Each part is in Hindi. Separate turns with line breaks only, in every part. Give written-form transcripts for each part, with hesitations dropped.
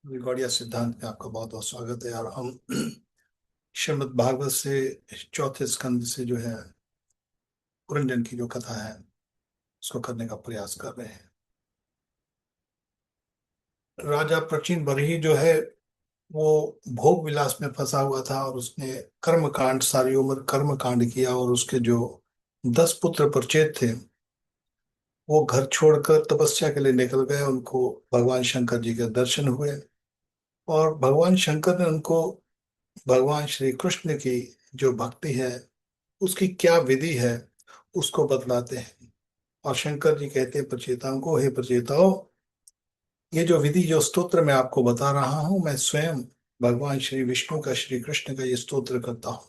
गौड़िया सिद्धांत में आपका बहुत बहुत स्वागत है। और हम श्रीमद् भागवत से चौथे स्कंद से जो है पुरंजन की जो कथा है उसको करने का प्रयास कर रहे हैं। राजा प्रचिन बरही जो है वो भोग विलास में फंसा हुआ था और उसने कर्म कांड, सारी उम्र कर्म कांड किया। और उसके जो 10 पुत्र परिचित थे वो घर छोड़कर तपस्या के लिए निकल गए। उनको भगवान शंकर जी के दर्शन हुए और भगवान शंकर ने उनको भगवान श्री कृष्ण की जो भक्ति है उसकी क्या विधि है उसको बतलाते हैं। और शंकर जी कहते हैं प्रचेताओं को, हे प्रचेताओं, ये जो विधि, जो स्तोत्र मैं आपको बता रहा हूं, मैं स्वयं भगवान श्री विष्णु का, श्री कृष्ण का ये स्तोत्र करता हूं।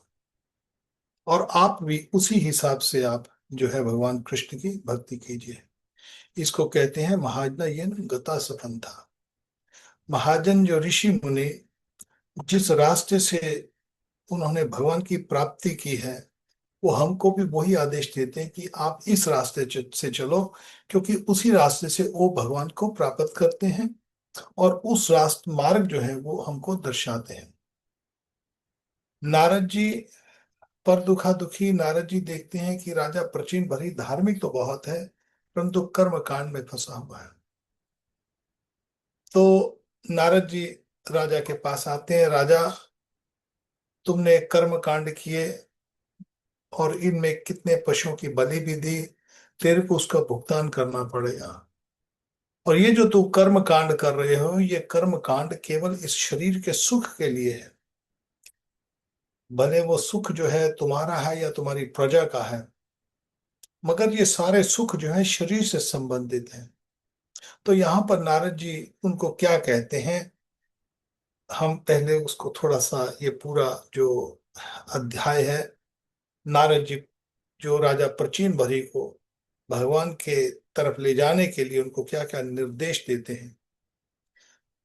और आप भी उसी हिसाब से आप जो है भगवान कृष्ण की भक्ति कीजिए। इसको कहते हैं महाजन गता सपंथा। महाजन जो ऋषि मुनि जिस रास्ते से उन्होंने भगवान की प्राप्ति की है वो हमको भी वही आदेश देते हैं कि आप इस रास्ते से चलो, क्योंकि उसी रास्ते से वो भगवान को प्राप्त करते हैं और उस रास्ते मार्ग जो है वो हमको दर्शाते हैं। नारद जी पर दुखा दुखी नारद जी देखते हैं कि राजा प्रचिन भरी धार्मिक तो बहुत है परंतु कर्म कांड में फंसा हुआ है। तो नारद जी राजा के पास आते हैं। राजा, तुमने कर्म कांड किए और इनमें कितने पशुओं की बलि भी दी, तेरे को उसका भुगतान करना पड़ेगा। और ये जो तू कर्म कांड कर रहे हो ये कर्म कांड केवल इस शरीर के सुख के लिए है। भले वो सुख जो है तुम्हारा है या तुम्हारी प्रजा का है, मगर ये सारे सुख जो है शरीर से संबंधित हैं। तो यहाँ पर नारद जी उनको क्या कहते हैं, हम पहले उसको थोड़ा सा, ये पूरा जो अध्याय है, नारद जी जो राजा प्रचीन भरी को भगवान के तरफ ले जाने के लिए उनको क्या क्या निर्देश देते हैं।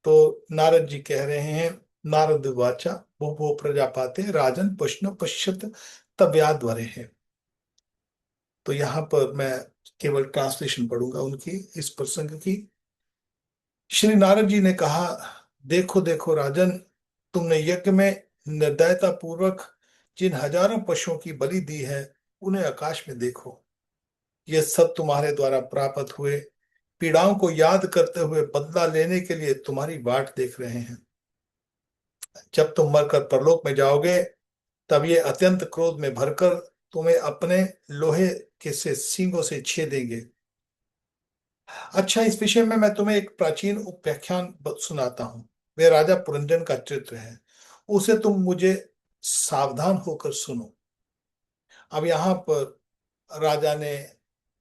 तो नारद जी कह रहे हैं, नारद वाचा वो प्रजापाते राजन पुष्ण पश्यत तव्याद्वरे है। तो यहाँ पर मैं केवल ट्रांसलेशन पढ़ूंगा उनकी, इस प्रसंग की। श्री नारद जी ने कहा, देखो देखो राजन, तुमने यज्ञ में निर्दयता पूर्वक जिन हजारों पशुओं की बलि दी है उन्हें आकाश में देखो। ये सब तुम्हारे द्वारा प्राप्त हुए पीड़ाओं को याद करते हुए बदला लेने के लिए तुम्हारी बाट देख रहे हैं। जब तुम मरकर परलोक में जाओगे तब ये अत्यंत क्रोध में भरकर तुम्हें अपने लोहे के से सींगों से छेदेंगे। अच्छा, इस विषय में मैं तुम्हें एक प्राचीन उपाख्यान सुनाता हूँ। वे राजा पुरंजन का चित्र है, उसे तुम मुझे सावधान होकर सुनो। अब यहाँ पर राजा ने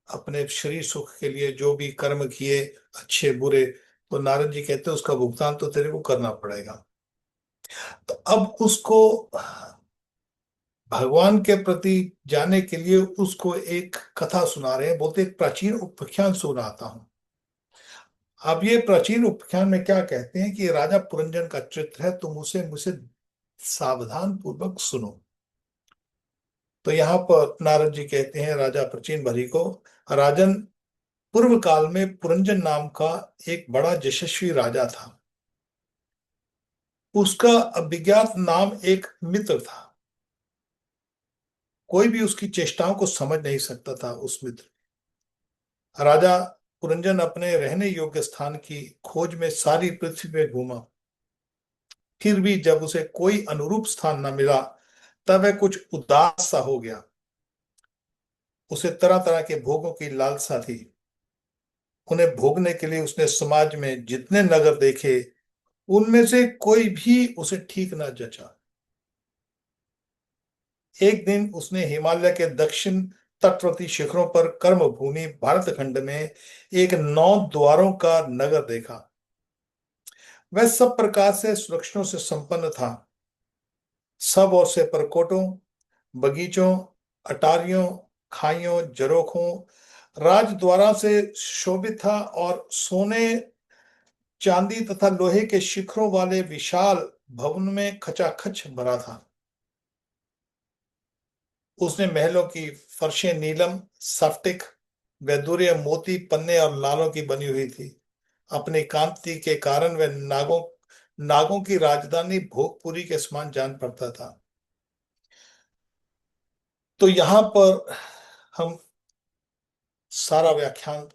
अपने शरीर सुख के लिए जो भी कर्म किए, अच्छे बुरे, तो नारद जी कहते हैं उसका भुगतान तो तेरे को करना पड़ेगा। तो अब उसको भगवान के प्रति जाने के लिए उसको एक कथा सुना रहे हैं। बोलते एक प्राचीन उपाख्यान सुनाता हूं। अब ये प्राचीन उपाख्यान में क्या कहते हैं कि राजा पुरंजन का चित्र है, तुम उसे मुझे सावधान पूर्वक सुनो। तो यहाँ पर नारद जी कहते हैं राजा प्रचीन भरी को, राजन, पूर्व काल में पुरंजन नाम का एक बड़ा यशस्वी राजा था। उसका अभिज्ञात नाम एक मित्र था। कोई भी उसकी चेष्टाओं को समझ नहीं सकता था उस मित्र। राजा पुरंजन अपने रहने योग्य स्थान की खोज में सारी पृथ्वी में घूमा, फिर भी जब उसे कोई अनुरूप स्थान न मिला तब वह कुछ उदास सा हो गया। उसे तरह तरह के भोगों की लालसा थी। उन्हें भोगने के लिए उसने समाज में जितने नगर देखे उनमें से कोई भी उसे ठीक न जचा। एक दिन उसने हिमालय के दक्षिण तटवर्ती शिखरों पर कर्म भूमि भारत खंड में एक 9 द्वारों का नगर देखा। वह सब प्रकार से सुरक्षाओं से संपन्न था। सब ओर से परकोटों, बगीचों, अटारियों, खाइयों, झरोखों, राजद्वारा से शोभित था और सोने, चांदी तथा लोहे के शिखरों वाले विशाल भवन में खचाखच भरा था। उसने महलों की फर्शें नीलम, स्फटिक, वैदूर्य, मोती, पन्ने और लालों की बनी हुई थी। अपनी कांति के कारण वह नागों नागों की राजधानी भोगपुरी के समान जान पड़ता था। तो यहाँ पर हम सारा व्याख्यान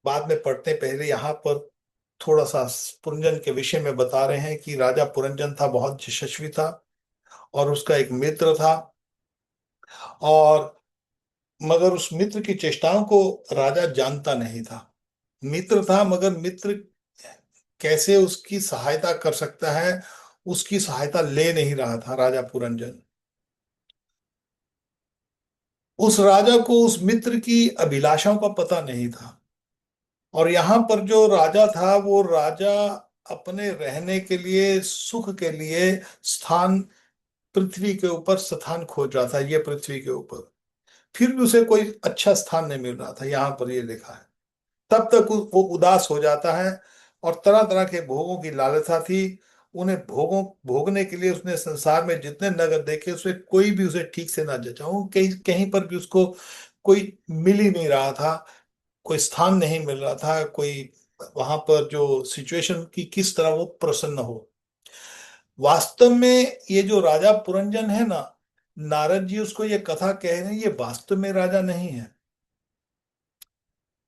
बाद में पढ़ते हैं, पहले यहाँ पर थोड़ा सा पुरंजन के विषय में बता रहे हैं कि राजा पुरंजन था, बहुत यशस्वी था, और उसका एक मित्र था। और मगर उस मित्र की चेष्टाओं को राजा जानता नहीं था। मित्र था मगर मित्र कैसे उसकी सहायता कर सकता है, उसकी सहायता ले नहीं रहा था राजा पुरंजन। उस राजा को उस मित्र की अभिलाषाओं का पता नहीं था। और यहाँ पर जो राजा था वो राजा अपने रहने के लिए, सुख के लिए स्थान, पृथ्वी के ऊपर स्थान खोज रहा था, ये पृथ्वी के ऊपर। फिर भी उसे कोई अच्छा स्थान नहीं मिल रहा था, यहाँ पर ये लिखा है। तब तक वो उदास हो जाता है, और तरह तरह के भोगों की लालसा थी। उन्हें भोगों भोगने के लिए उसने संसार में जितने नगर देखे, उसमें कोई भी उसे ठीक से ना जचा। वो कहीं कहीं पर भी उसको कोई मिल ही नहीं रहा था, कोई स्थान नहीं मिल रहा था, कोई वहां पर जो सिचुएशन की किस तरह वो प्रसन्न हो। वास्तव में ये जो राजा पुरंजन है ना, नारद जी उसको ये कथा कह रहे हैं, ये वास्तव में राजा नहीं है।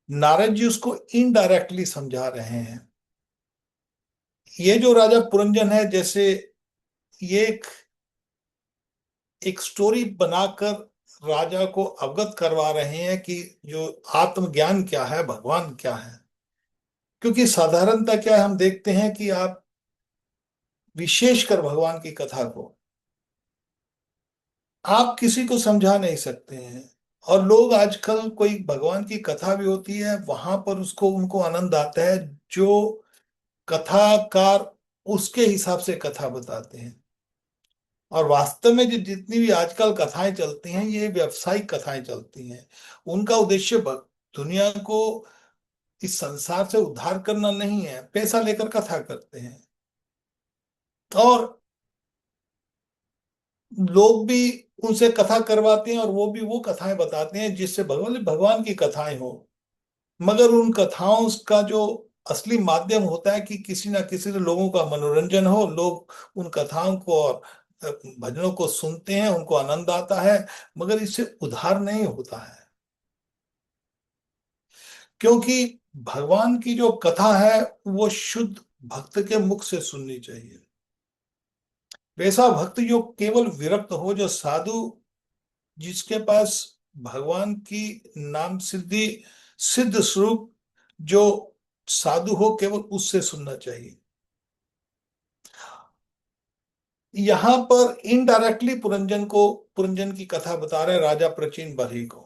नारद जी उसको इनडायरेक्टली समझा रहे हैं। ये जो राजा पुरंजन है, जैसे ये एक स्टोरी बनाकर राजा को अवगत करवा रहे हैं कि जो आत्मज्ञान क्या है, भगवान क्या है। क्योंकि साधारणतः क्या है, हम देखते हैं कि आप विशेषकर भगवान की कथा को आप किसी को समझा नहीं सकते हैं। और लोग आजकल, कोई भगवान की कथा भी होती है, वहां पर उसको उनको आनंद आता है, जो कथाकार उसके हिसाब से कथा बताते हैं। और वास्तव में जो जितनी भी आजकल कथाएं चलती हैं, ये व्यावसायिक कथाएं चलती हैं। उनका उद्देश्य दुनिया को, इस संसार से उद्धार करना नहीं है, पैसा लेकर कथा करते हैं। और लोग भी उनसे कथा करवाते हैं, और वो भी वो कथाएं बताते हैं जिससे भगवान भगवान की कथाएं हो। मगर उन कथाओं का जो असली माध्यम होता है कि किसी ना किसी से लोगों का मनोरंजन हो, लोग उन कथाओं को और भजनों को सुनते हैं, उनको आनंद आता है, मगर इससे उद्धार नहीं होता है। क्योंकि भगवान की जो कथा है वो शुद्ध भक्त के मुख से सुननी चाहिए। वैसा भक्त जो केवल विरक्त हो, जो साधु, जिसके पास भगवान की नाम सिद्धि, सिद्ध स्वरूप जो साधु हो, केवल उससे सुनना चाहिए। यहां पर इनडायरेक्टली पुरंजन की कथा बता रहे हैं राजा प्रचीन बरही को।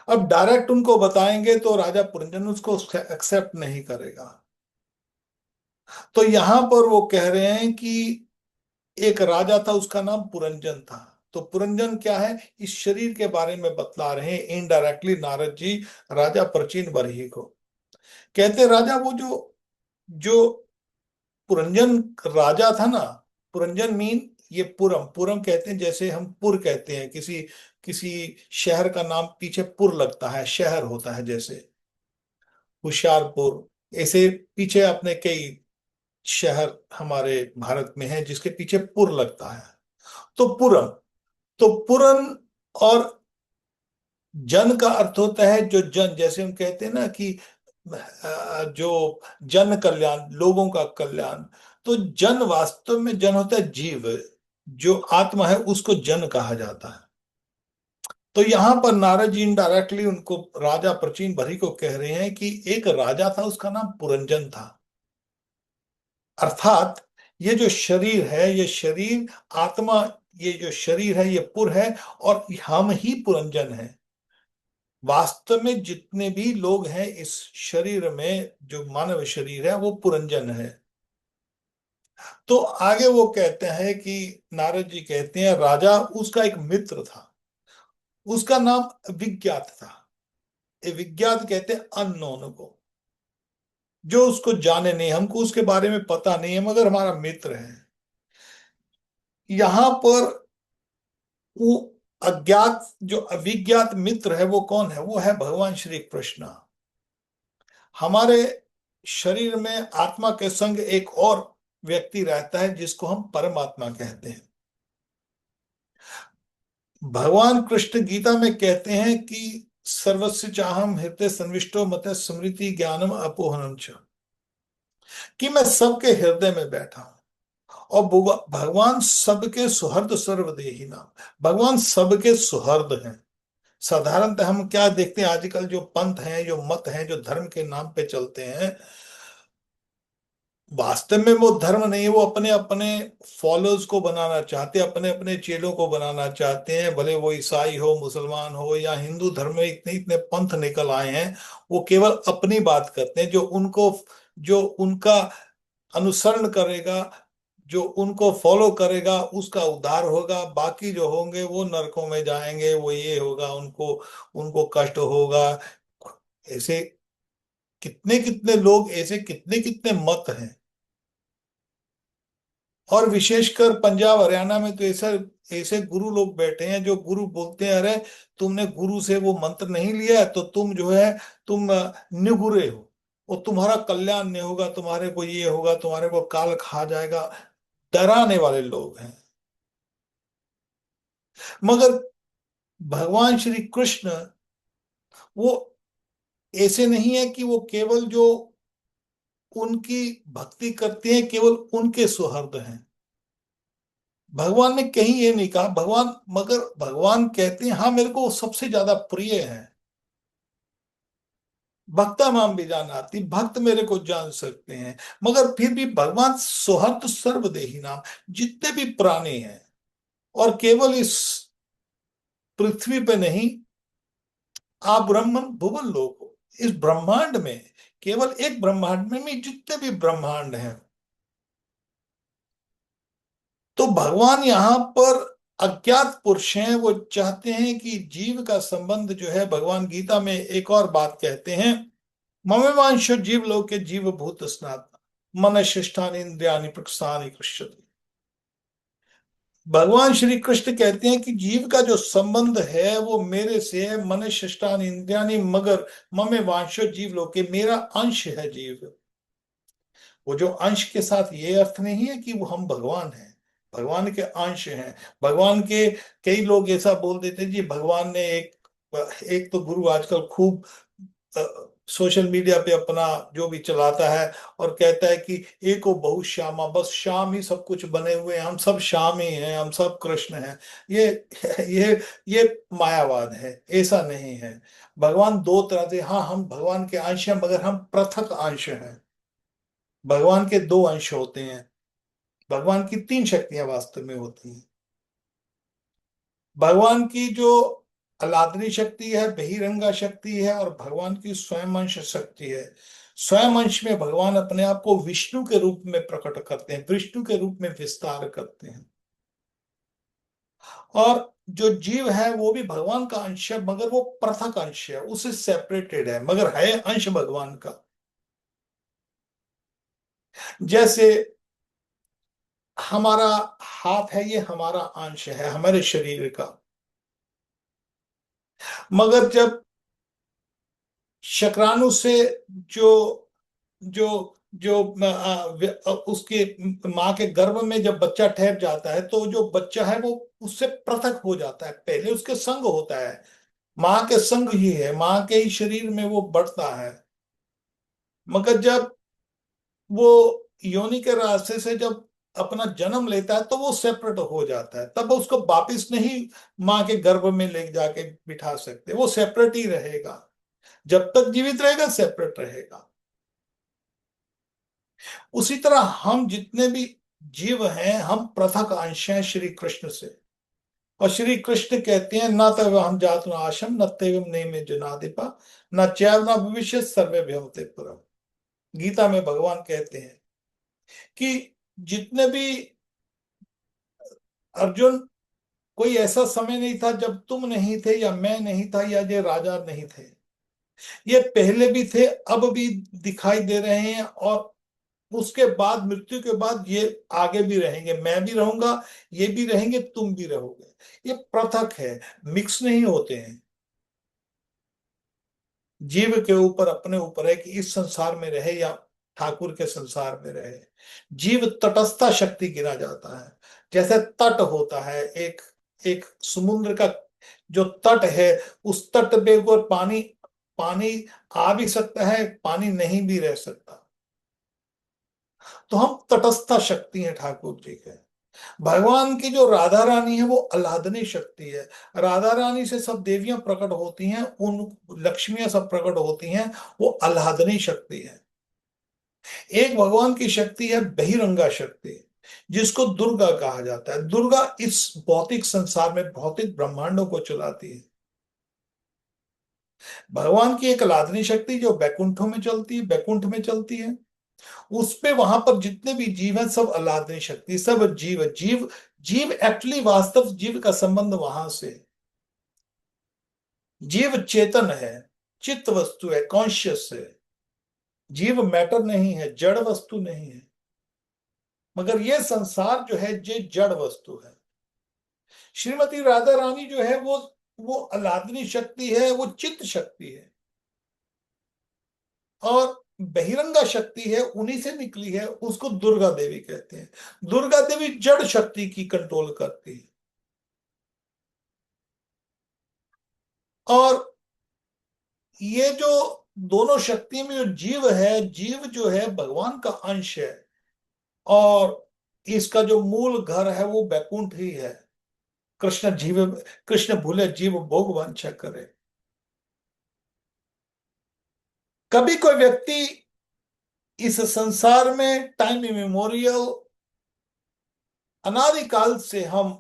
अब डायरेक्ट उनको बताएंगे तो राजा पुरंजन उसको एक्सेप्ट नहीं करेगा। तो यहां पर वो कह रहे हैं कि एक राजा था, उसका नाम पुरंजन था। तो पुरंजन क्या है, इस शरीर के बारे में बतला रहे हैं इनडायरेक्टली नारद जी राजा प्रचीन बरही को। कहते राजा, वो जो जो पुरंजन राजा था ना, पुरंजन मीन, ये पुरम पुरम कहते हैं, जैसे हम पुर कहते हैं, किसी किसी शहर का नाम पीछे पुर लगता है, शहर होता है, जैसे होशियारपुर, ऐसे पीछे अपने कई शहर हमारे भारत में हैं जिसके पीछे पुर लगता है। तो पुरम, तो पुरन, और जन का अर्थ होता है जो जन, जैसे हम कहते हैं ना कि जो जन कल्याण, लोगों का कल्याण। तो जन, वास्तव में जन होता है जीव, जो आत्मा है उसको जन कहा जाता है। तो यहां पर नारद जी इनडायरेक्टली उनको, राजा प्राचीन भरी को कह रहे हैं कि एक राजा था, उसका नाम पुरंजन था। अर्थात ये जो शरीर है, ये शरीर, आत्मा, ये जो शरीर है ये पुर है, और हम ही पुरंजन है। वास्तव में जितने भी लोग हैं इस शरीर में, जो मानव शरीर है वो पुरंजन है। तो आगे वो कहते हैं कि नारद जी कहते हैं राजा, उसका एक मित्र था, उसका नाम विज्ञात था। ये विज्ञात कहते हैं अननोन को, जो उसको जाने नहीं, हमको उसके बारे में पता नहीं है, मगर हमारा मित्र है। यहां पर वो अज्ञात, जो अविज्ञात मित्र है वो कौन है, वो है भगवान श्री कृष्ण। हमारे शरीर में आत्मा के संग एक और व्यक्ति रहता है जिसको हम परमात्मा कहते हैं। भगवान कृष्ण गीता में कहते हैं कि सर्वस्य चाहम हृदय संविष्टो मत स्मृति ज्ञानम अपोहनम च, कि मैं सबके हृदय में बैठा हूं। और भगवान सबके सुहृद सर्वदेही नाम, भगवान सबके सुहृद हैं। साधारणतः हम क्या देखते हैं आजकल, जो पंथ हैं, जो मत हैं, जो धर्म के नाम पे चलते हैं, वास्तव में वो धर्म नहीं है। वो अपने अपने फॉलोअर्स को बनाना चाहते हैं, अपने अपने चेलों को बनाना चाहते हैं। भले वो ईसाई हो, मुसलमान हो या हिंदू धर्म में इतने इतने पंथ निकल आए हैं, वो केवल अपनी बात करते हैं। जो उनका अनुसरण करेगा, जो उनको फॉलो करेगा, उसका उद्धार होगा। बाकी जो होंगे वो नरकों में जाएंगे, वो ये होगा, उनको उनको कष्ट होगा। ऐसे कितने कितने लोग, ऐसे कितने कितने मत हैं। और विशेषकर पंजाब हरियाणा में तो ऐसा ऐसे गुरु लोग बैठे हैं जो गुरु बोलते हैं, अरे तुमने गुरु से वो मंत्र नहीं लिया है तो तुम जो है, तुम निगुरे हो, और तुम्हारा कल्याण नहीं होगा, तुम्हारे को ये होगा, तुम्हारे को काल खा जाएगा। डराने वाले लोग हैं। मगर भगवान श्री कृष्ण वो ऐसे नहीं है कि वो केवल जो उनकी भक्ति करते हैं केवल उनके सुहृद हैं। भगवान ने कहीं ये नहीं कहा, मगर भगवान कहते हैं हाँ मेरे को सबसे ज्यादा प्रिय है। भक्ता माम भी जानाति, भक्त मेरे को जान सकते हैं। मगर फिर भी भगवान सुहृद सर्वदेही नाम, जितने भी प्राणी हैं, और केवल इस पृथ्वी पे नहीं, आप ब्रह्मन भुवन लोक हो, इस ब्रह्मांड में, केवल एक ब्रह्मांड में भी जितने भी ब्रह्मांड हैं, तो भगवान यहाँ पर अज्ञात पुरुष हैं। वो चाहते हैं कि जीव का संबंध जो है, भगवान गीता में एक और बात कहते हैं, ममेवांश जीव लोके जीव भूत स्नात मन शिष्टानि इंद्रियाणि प्रकृष्टानि कृष्यति। भगवान श्री कृष्ण कहते हैं कि जीव का जो संबंध है वो मेरे से है। मन शिष्टानि इंद्रियाणि, मगर ममे वांशो जीव लोके, मेरा अंश है जीव। वो जो अंश के साथ ये अर्थ नहीं है कि वो हम भगवान हैं, भगवान के अंश हैं। भगवान के कई लोग ऐसा बोल देते हैं जी भगवान ने एक एक तो गुरु आजकल खूब सोशल मीडिया पे अपना जो भी चलाता है और कहता है कि एको बहु श्यामा, बस श्याम ही सब कुछ बने हुए हैं, हम सब श्याम ही हैं, हम सब कृष्ण हैं। ये ये ये मायावाद है, ऐसा नहीं है। भगवान दो तरह से, हाँ हम भगवान के अंश हैं मगर हम पृथक अंश हैं। भगवान के दो अंश होते हैं। भगवान की तीन शक्तियां वास्तव में होती हैं। भगवान की जो अलादनी शक्ति है, बहिरंगा शक्ति है, और भगवान की स्वयं अंश शक्ति है। स्वयं अंश में भगवान अपने आप को विष्णु के रूप में प्रकट करते हैं, विष्णु के रूप में विस्तार करते हैं। और जो जीव है वो भी भगवान का अंश है, मगर वो पृथक अंश है, उससे सेपरेटेड है, मगर है अंश भगवान का। जैसे हमारा हाथ है, ये हमारा अंश है हमारे शरीर का। मगर जब शुक्राणु से जो जो जो उसके माँ के गर्भ में जब बच्चा ठहर जाता है, तो जो बच्चा है वो उससे पृथक हो जाता है, पहले उसके संग होता है। माँ के संग ही है, माँ के ही शरीर में वो बढ़ता है। मगर जब वो योनि के रास्ते से जब अपना जन्म लेता है तो वो सेपरेट हो जाता है, तब उसको वापिस नहीं माँ के गर्भ में ले जाके बिठा सकते, वो सेपरेट ही रहेगा। जब तक जीवित रहेगा सेपरेट रहेगा। उसी तरह हम जितने भी जीव हैं, हम पृथक अंश हैं श्री कृष्ण से। और श्री कृष्ण कहते हैं न तव हम जातु आशम न तेवम नेमे जनादिपा न चैव न भविष्य सर्वे भ्यमते पुरम। गीता में भगवान कहते हैं कि जितने भी, अर्जुन, कोई ऐसा समय नहीं था जब तुम नहीं थे या मैं नहीं था या ये राजा नहीं थे। ये पहले भी थे, अब भी दिखाई दे रहे हैं, और उसके बाद, मृत्यु के बाद ये आगे भी रहेंगे। मैं भी रहूंगा, ये भी रहेंगे, तुम भी रहोगे। ये पृथक है, मिक्स नहीं होते हैं। जीव के ऊपर, अपने ऊपर है कि इस संसार में रहे या ठाकुर के संसार में रहे। जीव तटस्था शक्ति गिना जाता है। जैसे तट होता है, एक एक समुद्र का जो तट है, उस तट पे वो पानी पानी आ भी सकता है, पानी नहीं भी रह सकता। तो हम तटस्था शक्ति है ठाकुर जी के। भगवान की जो राधा रानी है वो आह्लादनी शक्ति है। राधा रानी से सब देवियां प्रकट होती हैं, उन लक्ष्मियां सब प्रकट होती हैं, वो आह्लादनी शक्ति है। एक भगवान की शक्ति है बहिरंगा शक्ति, जिसको दुर्गा कहा जाता है। दुर्गा इस भौतिक संसार में भौतिक ब्रह्मांडों को चलाती है। भगवान की एक आह्लादनी शक्ति जो बैकुंठों में चलती है, बैकुंठ में चलती है। उस पे वहां पर जितने भी जीव हैं सब आह्लादनी शक्ति, सब जीव जीव जीव एक्चुअली वास्तव जीव का संबंध वहां से। जीव चेतन है, चित्त वस्तु है, कॉन्शियस है। जीव मैटर नहीं है, जड़ वस्तु नहीं है। मगर यह संसार जो है ये जड़ वस्तु है। श्रीमती राधा रानी जो है वो आह्लादनी शक्ति है, वो चित्त शक्ति है। और बहिरंगा शक्ति है, उन्हीं से निकली है, उसको दुर्गा देवी कहते हैं। दुर्गा देवी जड़ शक्ति की कंट्रोल करती है। और ये जो दोनों शक्तियों में जो जीव है, जीव जो है भगवान का अंश है। और इसका जो मूल घर है वो बैकुंठ ही है। कृष्ण भूले जीव भोग वांछा करे। कभी कोई व्यक्ति इस संसार में टाइम इमेमोरियल अनादिकाल से हम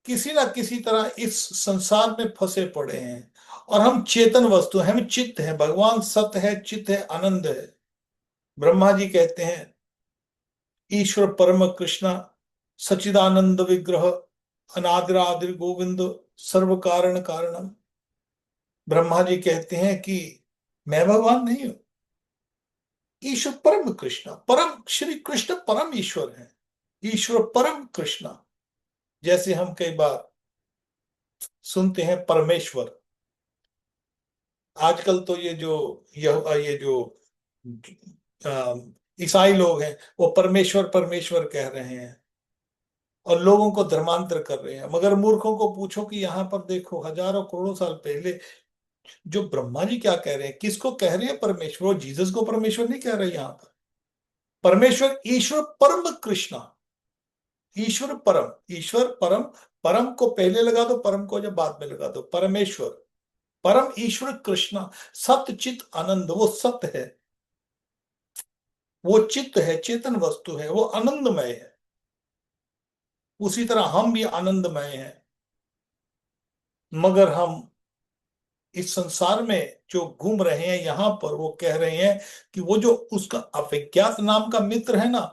किसी ना किसी तरह इस संसार में फंसे पड़े हैं। और हम चेतन वस्तु हैं, हम चित्त हैं। भगवान सत्य है, चित्त है, आनंद है। ब्रह्मा जी कहते हैं ईश्वर परम कृष्णा सच्चिदानंद विग्रह अनादिरादि गोविंद सर्व कारण कारणम। ब्रह्मा जी कहते हैं कि मैं भगवान नहीं हूं, ईश्वर परम कृष्ण, परम श्री कृष्ण परम ईश्वर है। ईश्वर परम कृष्ण, जैसे हम कई बार सुनते हैं परमेश्वर। आजकल तो ये जो अ, ईसाई लोग हैं वो परमेश्वर परमेश्वर कह रहे हैं और लोगों को धर्मांतर कर रहे हैं। मगर मूर्खों को पूछो कि यहाँ पर देखो, हजारों करोड़ों साल पहले जो ब्रह्मा जी क्या कह रहे हैं, किसको कह रहे हैं परमेश्वर? वो जीसस को परमेश्वर नहीं कह रहे यहाँ पर। परमेश्वर ईश्वर परम कृष्णा, ईश्वर परम, ईश्वर परम। परम को पहले लगा दो, परम को जब बाद में लगा दो, परमेश्वर परम ईश्वर कृष्णा। सत्य चित आनंद, वो सत्य है, वो चित्त है, चेतन वस्तु है, वो आनंदमय है। उसी तरह हम भी आनंदमय हैं। मगर हम इस संसार में जो घूम रहे हैं यहां पर, वो कह रहे हैं कि वो जो उसका अविज्ञात नाम का मित्र है ना,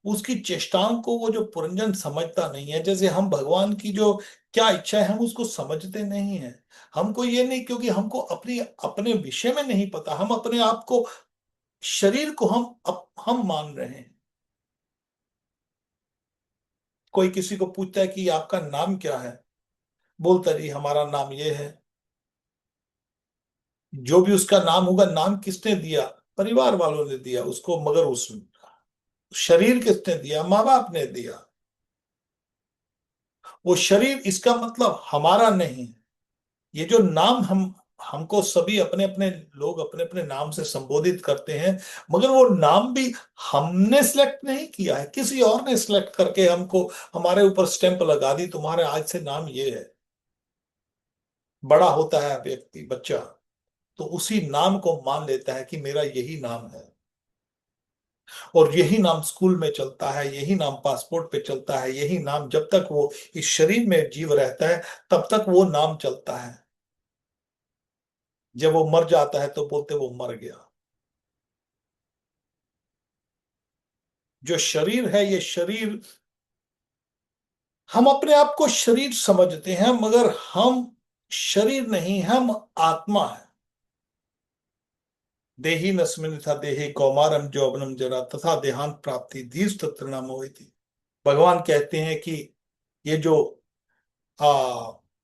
उसकी चेष्टाओं को वो जो पुरंजन समझता नहीं है। जैसे हम भगवान की जो क्या इच्छा है हम उसको समझते नहीं है। हमको ये नहीं, क्योंकि हमको अपनी अपने विषय में नहीं पता। हम अपने आप को, शरीर को हम मान रहे हैं। कोई किसी को पूछता है कि आपका नाम क्या है, बोलता जी हमारा नाम ये है। जो भी उसका नाम होगा, नाम किसने दिया? परिवार वालों ने दिया उसको। मगर उस शरीर किसने दिया? माँ बाप ने दिया। वो शरीर इसका मतलब हमारा नहीं। ये जो नाम हमको सभी अपने अपने लोग अपने अपने नाम से संबोधित करते हैं, मगर वो नाम भी हमने सिलेक्ट नहीं किया है, किसी और ने सिलेक्ट करके हमको हमारे ऊपर स्टैंप लगा दी, तुम्हारे आज से नाम ये है। बड़ा होता है व्यक्ति, बच्चा, तो उसी नाम को मान लेता है कि मेरा यही नाम है। और यही नाम स्कूल में चलता है, यही नाम पासपोर्ट पे चलता है, यही नाम जब तक वो इस शरीर में जीव रहता है तब तक वो नाम चलता है। जब वो मर जाता है तो बोलते वो मर गया। जो शरीर है, ये शरीर, हम अपने आप को शरीर समझते हैं, मगर हम शरीर नहीं, हम आत्मा है। देही नस्मिन था देहे कौमारम यौवनम जरा तथा देहांत प्राप्ति धीर तृणाम हुई थी। भगवान कहते हैं कि ये जो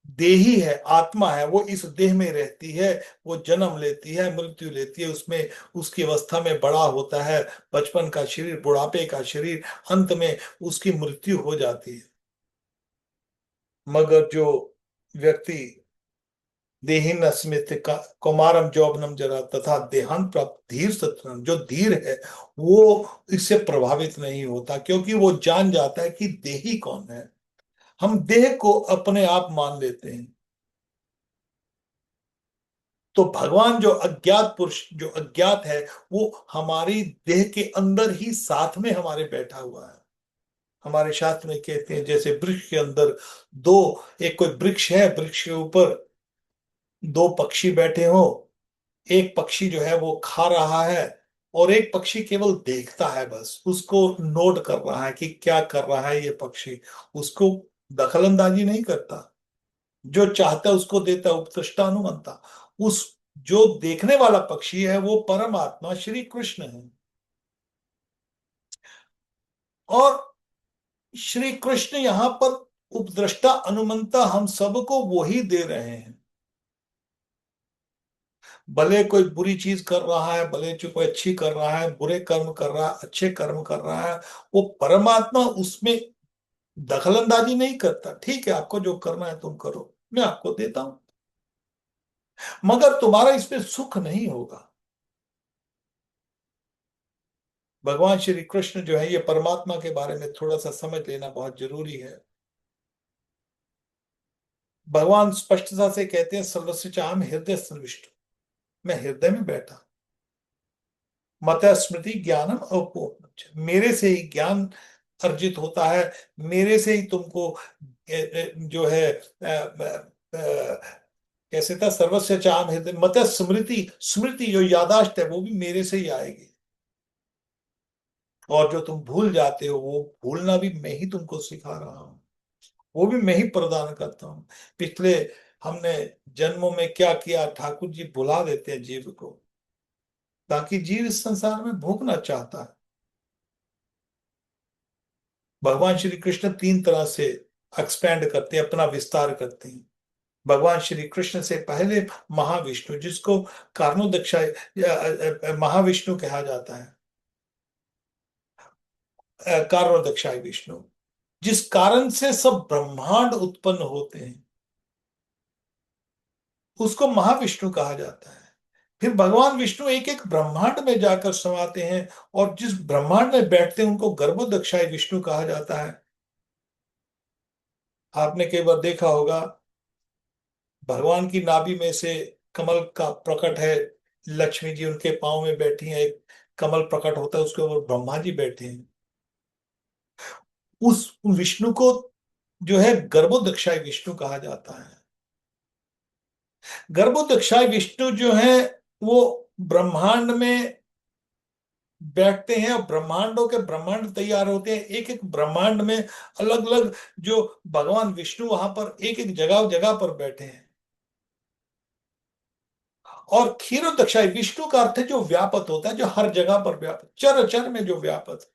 देही है, आत्मा है, वो इस देह में रहती है। वो जन्म लेती है, मृत्यु लेती है, उसमें उसकी अवस्था में बड़ा होता है, बचपन का शरीर, बुढ़ापे का शरीर, अंत में उसकी मृत्यु हो जाती है। मगर जो व्यक्ति देहिन स्मित का कौमारम जौबनम जरा तथा देहांत प्राप्त धीर सतनम, जो धीर है वो इससे प्रभावित नहीं होता, क्योंकि वो जान जाता है कि देही कौन है। हम देह को अपने आप मान लेते हैं। तो भगवान जो अज्ञात पुरुष, जो अज्ञात है, वो हमारी देह के अंदर ही साथ में हमारे बैठा हुआ है। हमारे शास्त्र में कहते हैं जैसे वृक्ष के अंदर दो, एक कोई वृक्ष है, वृक्ष के ऊपर दो पक्षी बैठे हो। एक पक्षी जो है वो खा रहा है, और एक पक्षी केवल देखता है, बस उसको नोट कर रहा है कि क्या कर रहा है ये पक्षी। उसको दखल अंदाजी नहीं करता, जो चाहता है उसको देता है, उपदृष्टा अनुमंता। उस जो देखने वाला पक्षी है वो परमात्मा श्री कृष्ण है। और श्री कृष्ण यहाँ पर उपद्रष्टा अनुमंता हम सबको वो ही दे रहे हैं। भले कोई बुरी चीज कर रहा है, भले जो कोई अच्छी कर रहा है, बुरे कर्म कर रहा है, अच्छे कर्म कर रहा है, वो परमात्मा उसमें दखलंदाजी नहीं करता। ठीक है, आपको जो करना है तुम करो, मैं आपको देता हूं, मगर तुम्हारा इसमें सुख नहीं होगा। भगवान श्री कृष्ण जो है, ये परमात्मा के बारे में थोड़ा सा समझ लेना बहुत जरूरी है। भगवान स्पष्टता से कहते हैं, सर्वस्य चाहम हृदय सन्निविष्ट, मैं हृदय में बैठा। मत स्मृति ज्ञानम अवपोहनम, मेरे से ही ज्ञान अर्जित होता है। मेरे से ही तुमको जो है कैसे था, सर्वस्य चाहम हृदय मत स्मृति, स्मृति जो यादाश्त है वो भी मेरे से ही आएगी। और जो तुम भूल जाते हो वो भूलना भी मैं ही तुमको सिखा रहा हूँ, वो भी मैं ही प्रदान करता हूँ। पिछले हमने जन्मों में क्या किया, ठाकुर जी भुला देते हैं जीव को, ताकि जीव इस संसार में भोगना चाहता है। भगवान श्री कृष्ण तीन तरह से एक्सपेंड करते हैं, अपना विस्तार करते हैं। भगवान श्री कृष्ण से पहले महाविष्णु, जिसको कारणोदक्षा महाविष्णु कहा जाता है, कारणोदक्षाय विष्णु, जिस कारण से सब ब्रह्मांड उत्पन्न होते हैं, उसको महाविष्णु कहा जाता है। फिर भगवान विष्णु एक एक ब्रह्मांड में जाकर समाते हैं, और जिस ब्रह्मांड में बैठते हैं उनको गर्भोदक्षाय विष्णु कहा जाता है। आपने कई बार देखा होगा, भगवान की नाभि में से कमल का प्रकट है, लक्ष्मी जी उनके पांव में बैठी हैं, एक कमल प्रकट होता है, उसके ऊपर ब्रह्मा जी बैठे हैं। उस विष्णु को जो है गर्भोदक्षाय विष्णु कहा जाता है। गर्भोदक्षाय विष्णु जो है वो ब्रह्मांड में बैठते हैं, और ब्रह्मांडों के ब्रह्मांड तैयार होते हैं, एक एक ब्रह्मांड में अलग अलग जो भगवान विष्णु वहां पर एक एक जगह जगह पर बैठे हैं। और क्षीरोदक्षाय विष्णु का अर्थ है जो व्यापक होता है, जो हर जगह पर व्यापक, चर चर में जो व्यापक।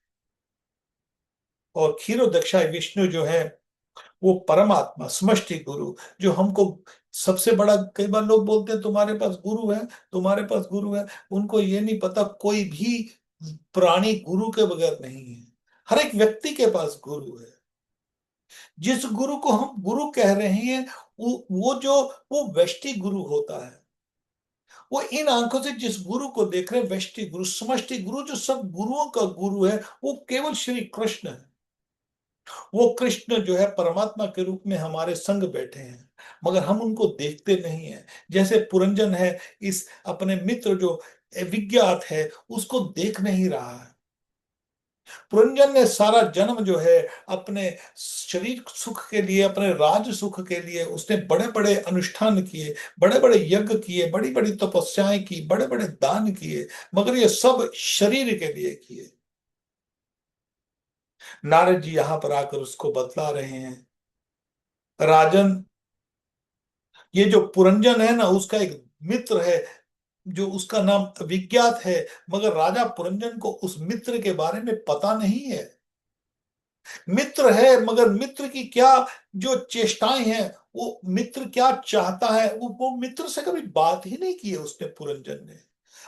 और क्षीरोदक्षाय विष्णु जो है वो परमात्मा समष्टि गुरु, जो हमको सबसे बड़ा, कई बार लोग बोलते हैं तुम्हारे पास गुरु है, तुम्हारे पास गुरु है। उनको ये नहीं पता कोई भी प्राणी गुरु के बगैर नहीं है। हर एक व्यक्ति के पास गुरु है। जिस गुरु को हम गुरु कह रहे हैं, वो जो वो व्यष्टि गुरु होता है। वो इन आंखों से जिस गुरु को देख रहे हैं, व्यष्टि गुरु, समष्टि गुरु, जो सब गुरुओं का गुरु है, वो केवल श्री कृष्ण है। वो कृष्ण जो है परमात्मा के रूप में हमारे संग बैठे हैं, मगर हम उनको देखते नहीं है। जैसे पुरंजन है, इस अपने मित्र जो विज्ञात है उसको देख नहीं रहा है। पुरंजन ने सारा जन्म जो है अपने शरीर सुख के लिए, अपने राज सुख के लिए उसने बड़े बड़े अनुष्ठान किए, बड़े बड़े यज्ञ किए, बड़ी बड़ी तपस्याएं की, बड़े बड़े दान किए, मगर ये सब शरीर के लिए किए। नारद जी यहां पर आकर उसको बतला रहे हैं, राजन, ये जो पुरंजन है ना, उसका एक मित्र है जो उसका नाम विज्ञात है, मगर राजा पुरंजन को उस मित्र के बारे में पता नहीं है। मित्र है, मगर मित्र की क्या जो चेष्टाएं हैं, वो मित्र क्या चाहता है, वो मित्र से कभी बात ही नहीं की है उसने, पुरंजन ने।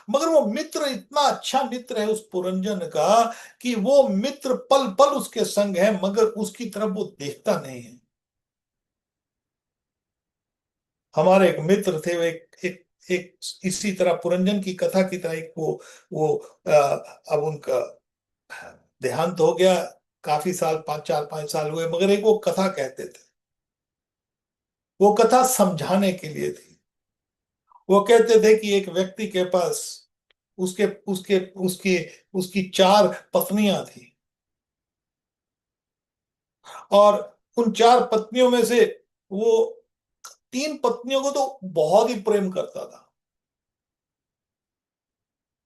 मगर वो मित्र इतना अच्छा मित्र है उस पुरंजन का, कि वो मित्र पल पल उसके संग है, मगर उसकी तरफ वो देखता नहीं है। हमारे एक मित्र थे, वो एक इसी तरह पुरंजन की कथा की तरह, एक वो अब उनका देहांत हो गया, काफी साल, 4-5 साल हुए, मगर एक वो कथा कहते थे। वो कथा समझाने के लिए थी। वो कहते थे कि एक व्यक्ति के पास उसके उसके उसकी उसकी 4 पत्नियां थी, और उन 4 पत्नियों में से वो 3 पत्नियों को तो बहुत ही प्रेम करता था,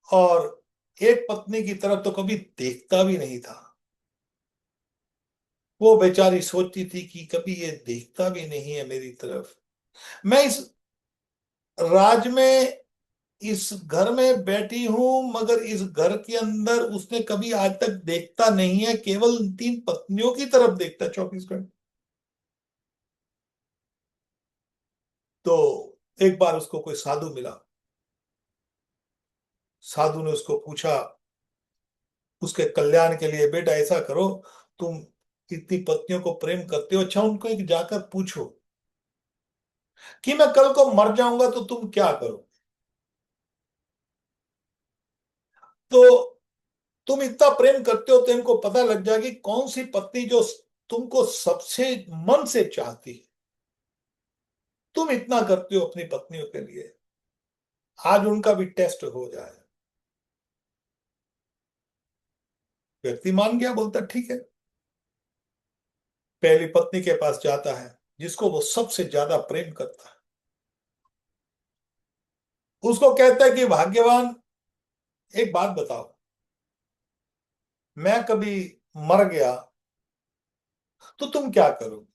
और एक पत्नी की तरफ तो कभी देखता भी नहीं था। वो बेचारी सोचती थी कि कभी ये देखता भी नहीं है मेरी तरफ। मैं इस राज में, इस घर में बैठी हूं, मगर इस घर के अंदर उसने कभी आज तक देखता नहीं है, केवल 3 पत्नियों की तरफ देखता है 24 घंटे। तो एक बार उसको कोई साधु मिला। साधु ने उसको पूछा, उसके कल्याण के लिए, बेटा ऐसा करो, तुम इतनी पत्नियों को प्रेम करते हो, अच्छा उनको एक जाकर पूछो कि मैं कल को मर जाऊंगा तो तुम क्या करो। तो तुम इतना प्रेम करते हो तो इनको पता लग जाएगी कौन सी पत्नी जो तुमको सबसे मन से चाहती है। तुम इतना करते हो अपनी पत्नियों के लिए, आज उनका भी टेस्ट हो जाए। व्यक्ति मान गया, बोलता ठीक है। पहली पत्नी के पास जाता है, जिसको वो सबसे ज्यादा प्रेम करता है। उसको कहता है कि भाग्यवान, एक बात बताओ, मैं कभी मर गया तो तुम क्या करोगे।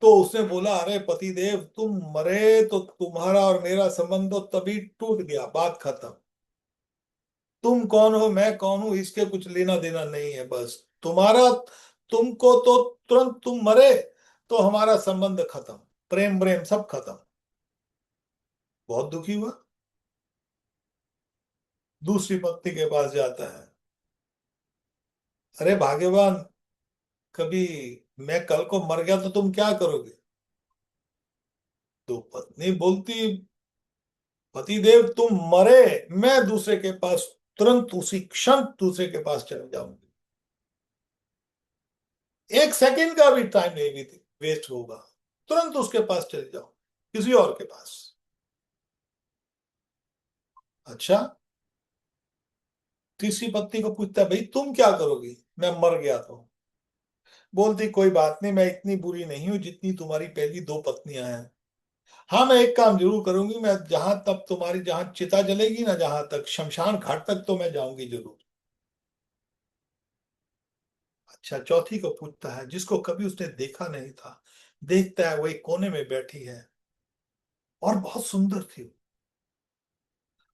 तो उसने बोला, अरे पतिदेव, तुम मरे तो तुम्हारा और मेरा संबंध तो तभी टूट गया, बात खत्म। तुम कौन हो, मैं कौन हूं, इसके कुछ लेना देना नहीं है, बस तुम्हारा, तुमको तो तुरंत तुम मरे तो हमारा संबंध खत्म, प्रेम प्रेम सब खत्म। बहुत दुखी हुआ। दूसरी पत्नी के पास जाता है, अरे भाग्यवान, कभी मैं कल को मर गया तो तुम क्या करोगे। तो पत्नी बोलती, पतिदेव तुम मरे, मैं दूसरे के पास, तुरंत उसी क्षण दूसरे के पास चले जाऊंगी। एक सेकंड का भी टाइम नहीं वेस्ट होगा, तुरंत उसके पास चले जाओ, किसी और के पास। अच्छा, तीसरी पत्नी को पूछता है, भाई तुम क्या करोगी, मैं मर गया तो। बोलती, कोई बात नहीं, मैं इतनी बुरी नहीं हूं जितनी तुम्हारी पहली 2 पत्नियां हैं। हाँ, मैं एक काम जरूर करूंगी, मैं जहां तक तुम्हारी, जहां चिता जलेगी ना, जहां तक शमशान घाट तक तो मैं जाऊंगी जरूर। अच्छा, चौथी को पूछता है, जिसको कभी उसने देखा नहीं था। देखता है वो एक कोने में बैठी है, और बहुत सुंदर थी।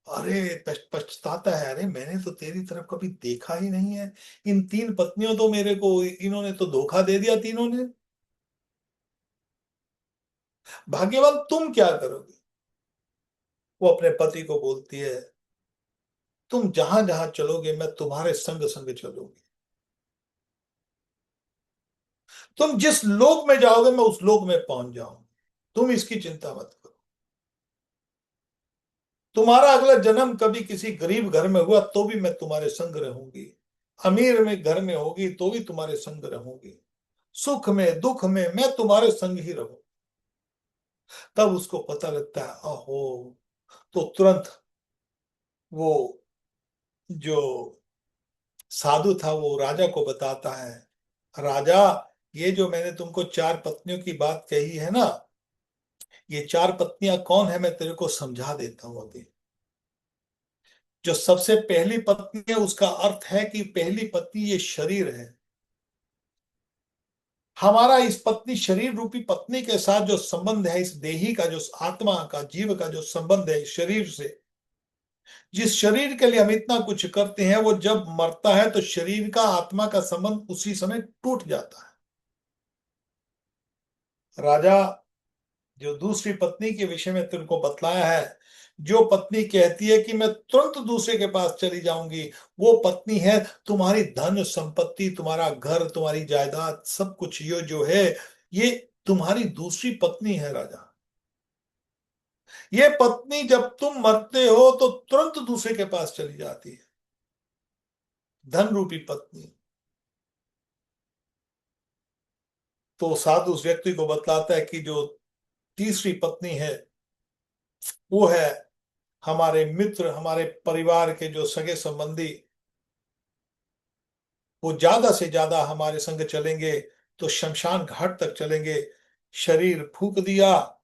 अरे पछताता है, अरे मैंने तो तेरी तरफ कभी देखा ही नहीं है। इन 3 पत्नियों तो मेरे को, इन्होंने तो धोखा दे दिया तीनों ने। भाग्यवान तुम क्या करोगे। वो अपने पति को बोलती है, तुम जहां जहां चलोगे मैं तुम्हारे संग संग चलूंगी। तुम जिस लोक में जाओगे मैं उस लोक में पहुंच जाऊंगी। तुम इसकी चिंता मत करो। तुम्हारा अगला जन्म कभी किसी गरीब घर में हुआ तो भी मैं तुम्हारे संग रहूंगी। अमीर में घर में होगी तो भी तुम्हारे संग रहूंगी। सुख में दुख में मैं तुम्हारे संग ही रहूं। तब उसको पता लगता है, ओहो। तो तुरंत वो जो साधु था वो राजा को बताता है, राजा, ये जो मैंने तुमको 4 पत्नियों की बात कही है ना, ये 4 पत्नियां कौन है मैं तेरे को समझा देता हूं अभी। जो सबसे पहली पत्नी है उसका अर्थ है कि पहली पत्नी ये शरीर है। हमारा इस पत्नी, शरीर रूपी पत्नी के साथ जो संबंध है, इस देही का, जो आत्मा का, जीव का जो संबंध है इस शरीर से, जिस शरीर के लिए हम इतना कुछ करते हैं, वो जब मरता है तो शरीर का आत्मा का संबंध उसी समय टूट जाता है। राजा, जो दूसरी पत्नी के विषय में तुमको बतलाया है, जो पत्नी कहती है कि मैं तुरंत दूसरे के पास चली जाऊंगी, वो पत्नी है तुम्हारी धन संपत्ति, तुम्हारा घर, तुम्हारी जायदाद, सब कुछ ये जो है, ये तुम्हारी दूसरी पत्नी है राजा। ये पत्नी जब तुम मरते हो तो तुरंत दूसरे के पास चली जाती है, धन रूपी पत्नी। तो साधु उस व्यक्ति को बतलाता है कि जो तीसरी पत्नी है, वो है हमारे मित्र, हमारे परिवार के जो सगे संबंधी, वो ज्यादा से ज्यादा हमारे संग चलेंगे तो शमशान घाट तक चलेंगे। शरीर फूक दिया,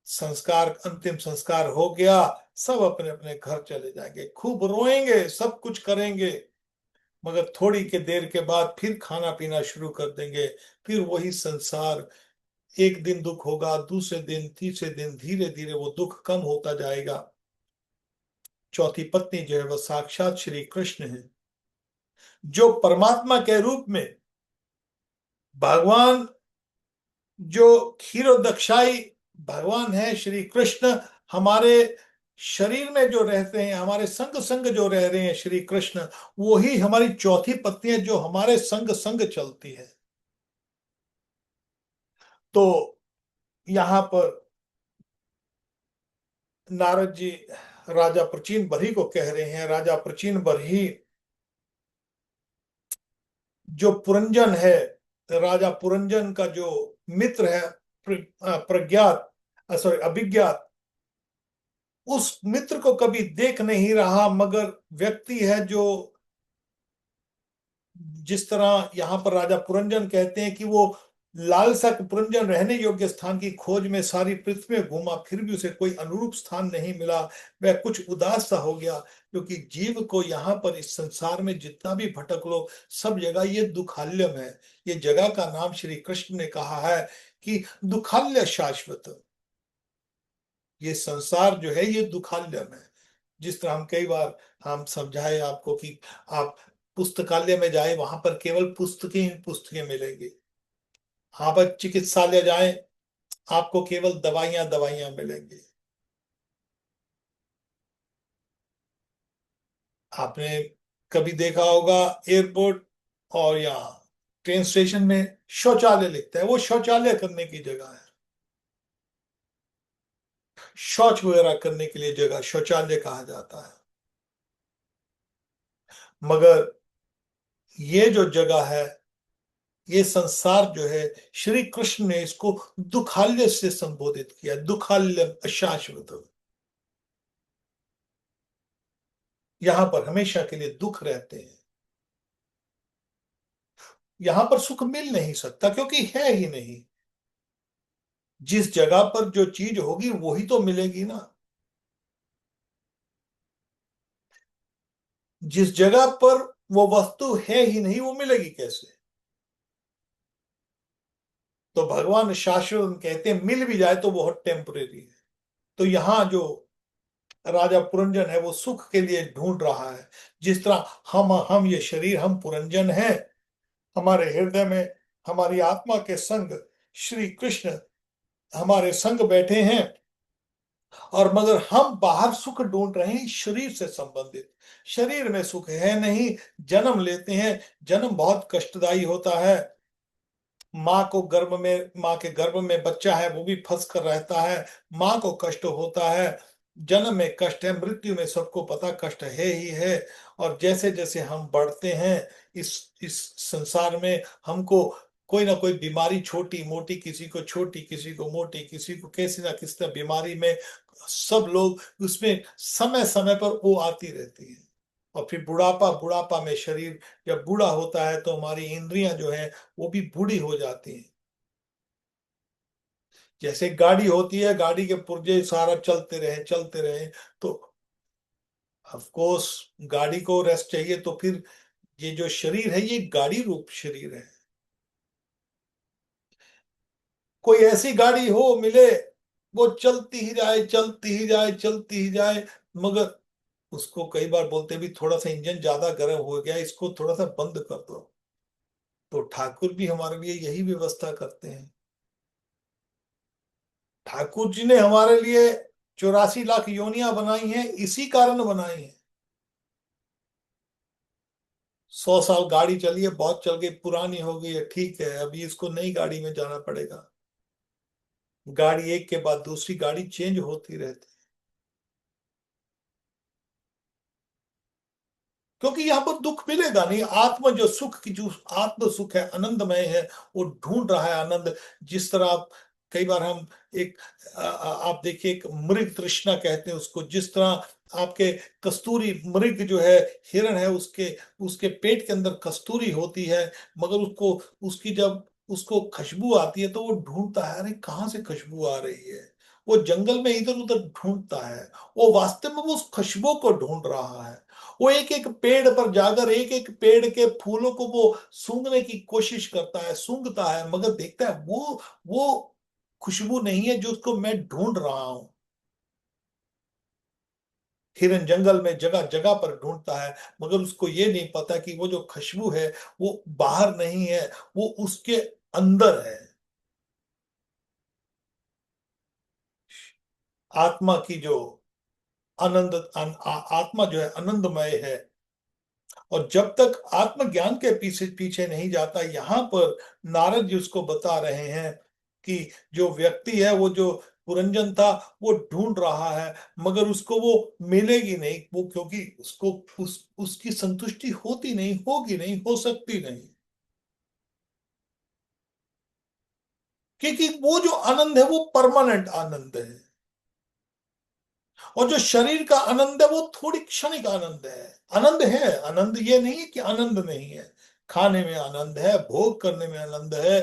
संस्कार, अंतिम संस्कार हो गया, सब अपने अपने घर चले जाएंगे, खूब रोएंगे, सब कुछ करेंगे, मगर थोड़ी के देर के बाद फिर खाना पीना शुरू कर देंगे, फिर वही संसार। एक दिन दुख होगा, दूसरे दिन, तीसरे दिन, धीरे धीरे वो दुख कम होता जाएगा। चौथी पत्नी जो है वह साक्षात श्री कृष्ण है, जो परमात्मा के रूप में भगवान, जो क्षीरोदक्षाई भगवान है श्री कृष्ण, हमारे शरीर में जो रहते हैं, हमारे संग संग जो रह रहे हैं श्री कृष्ण, वो ही हमारी चौथी पत्नी है, जो हमारे संग संग चलती है। तो यहाँ पर नारद जी राजा प्रचीन बरही को कह रहे हैं, राजा प्रचीन बरही जो पुरंजन है, राजा पुरंजन का जो मित्र है, प्रज्ञात, सॉरी अभिज्ञात, उस मित्र को कभी देख नहीं रहा, मगर व्यक्ति है जो, जिस तरह यहाँ पर राजा पुरंजन कहते हैं कि वो लालसा के पुरंजन रहने योग्य स्थान की खोज में सारी पृथ्वी में घूमा, फिर भी उसे कोई अनुरूप स्थान नहीं मिला। वह कुछ उदास सा हो गया, क्योंकि जीव को यहाँ पर इस संसार में जितना भी भटक लो, सब जगह ये दुखाल्यम है। ये जगह का नाम श्री कृष्ण ने कहा है कि दुखाल्य शाश्वत। ये संसार जो है ये दुखाल्यम है। जिस तरह हम कई बार हम समझाए आपको कि आप पुस्तकालय में जाए, वहां पर केवल पुस्तकें ही पुस्तकें मिलेंगी। आप चिकित्सालय जाएं, आपको केवल दवाइयां दवाइयां मिलेंगी। आपने कभी देखा होगा एयरपोर्ट और या ट्रेन स्टेशन में शौचालय लिखता है, वो शौचालय करने की जगह है, शौच वगैरह करने के लिए जगह शौचालय कहा जाता है। मगर ये जो जगह है, ये संसार जो है, श्री कृष्ण ने इसको दुखाल्य से संबोधित किया, दुखाल्य अशाश्वत। यहां पर हमेशा के लिए दुख रहते हैं, यहां पर सुख मिल नहीं सकता, क्योंकि है ही नहीं। जिस जगह पर जो चीज होगी वही तो मिलेगी ना। जिस जगह पर वो वस्तु है ही नहीं, वो मिलेगी कैसे? तो भगवान शाश्वत कहते हैं, मिल भी जाए तो बहुत टेम्परेरी है। तो यहाँ जो राजा पुरंजन है वो सुख के लिए ढूंढ रहा है। जिस तरह हम ये शरीर, हम पुरंजन हैं, हमारे हृदय में हमारी आत्मा के संग श्री कृष्ण हमारे संग बैठे हैं, और मगर हम बाहर सुख ढूंढ रहे हैं शरीर से संबंधित। शरीर में सुख है नहीं। जन्म लेते हैं, जन्म बहुत कष्टदायी होता है। माँ के गर्भ में बच्चा है, वो भी फंस कर रहता है, माँ को कष्ट होता है। जन्म में कष्ट है, मृत्यु में सबको पता कष्ट है ही है। और जैसे जैसे हम बढ़ते हैं इस संसार में, हमको कोई ना कोई बीमारी, छोटी मोटी, किसी को छोटी, किसी को मोटी, किसी को कैसी ना किसी ना बीमारी में, सब लोग उसमें समय समय पर वो आती रहती है। और फिर बुढ़ापा, बुढ़ापा में शरीर जब बूढ़ा होता है तो हमारी इंद्रियां जो है वो भी बूढ़ी हो जाती हैं। जैसे गाड़ी होती है, गाड़ी के पुर्जे सारा चलते रहे, तो ऑफ कोर्स गाड़ी को रेस्ट चाहिए, तो फिर ये जो शरीर है ये गाड़ी रूप शरीर है। कोई ऐसी गाड़ी हो मिले, वो चलती ही जाए, चलती ही जाए, चलती ही जाए, मगर उसको कई बार बोलते भी थोड़ा सा इंजन ज्यादा गर्म हो गया, इसको थोड़ा सा बंद कर दो। तो ठाकुर भी हमारे लिए यही व्यवस्था करते हैं। ठाकुर जी ने हमारे लिए 84 लाख योनियां बनाई हैं, इसी कारण बनाई हैं। 100 साल गाड़ी चली है, बहुत चल गई, पुरानी हो गई है, ठीक है, अभी इसको नई गाड़ी में जाना पड़ेगा। गाड़ी एक के बाद दूसरी गाड़ी चेंज होती रहती है। क्योंकि यहाँ पर दुख मिलेगा नहीं, आत्मा जो सुख की जो आत्म सुख है, आनंदमय है, वो ढूंढ रहा है आनंद। जिस तरह आप कई बार हम एक आप देखिए, एक मृग तृष्णा कहते हैं उसको, जिस तरह आपके कस्तूरी मृग जो है, हिरण है, उसके उसके पेट के अंदर कस्तूरी होती है, मगर उसको उसकी जब उसको खुशबू आती है तो वो ढूंढता है, अरे कहाँ से खुशबू आ रही है। वो जंगल में इधर उधर ढूंढता है, वो वास्तव में वो उस खुशबू को ढूंढ रहा है। वो एक एक पेड़ पर जाकर एक एक पेड़ के फूलों को वो सूंघने की कोशिश करता है, सूंघता है, मगर देखता है वो खुशबू नहीं है जो उसको मैं ढूंढ रहा हूं। हिरन जंगल में जगह जगह पर ढूंढता है, मगर उसको ये नहीं पता कि वो जो खुशबू है वो बाहर नहीं है, वो उसके अंदर है। आत्मा की जो आत्मा जो है आनंदमय है। और जब तक आत्मज्ञान के पीछे पीछे नहीं जाता, यहाँ पर नारद जी उसको बता रहे हैं कि जो व्यक्ति है, वो जो पुरंजन था, वो ढूंढ रहा है, मगर उसको वो मिलेगी नहीं, वो क्योंकि उसको उसकी संतुष्टि होती नहीं, होगी नहीं, हो सकती नहीं। क्योंकि वो जो आनंद है वो परमानेंट आनंद है। और जो शरीर का आनंद है वो थोड़ी क्षणिक आनंद है। आनंद है, आनंद ये नहीं है कि आनंद नहीं है। खाने में आनंद है, भोग करने में आनंद है,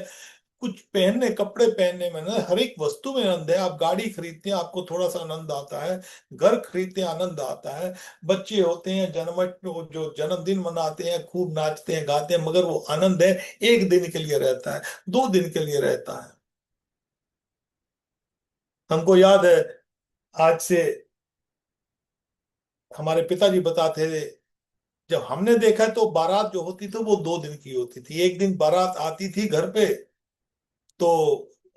कुछ पहनने कपड़े पहनने में आनंद है, हर एक वस्तु में आनंद है। आप गाड़ी खरीदते हैं, आपको थोड़ा सा आनंद आता है। घर खरीदते हैं, आनंद आता है। बच्चे होते हैं, जो जन्मदिन मनाते हैं, खूब नाचते हैं, गाते हैं, मगर वो आनंद है, एक दिन के लिए रहता है, 2 दिन के लिए रहता है। हमको याद है, आज से हमारे पिताजी बताते थे, जब हमने देखा तो बारात जो होती थी वो 2 दिन की होती थी। एक दिन बारात आती थी घर पे, तो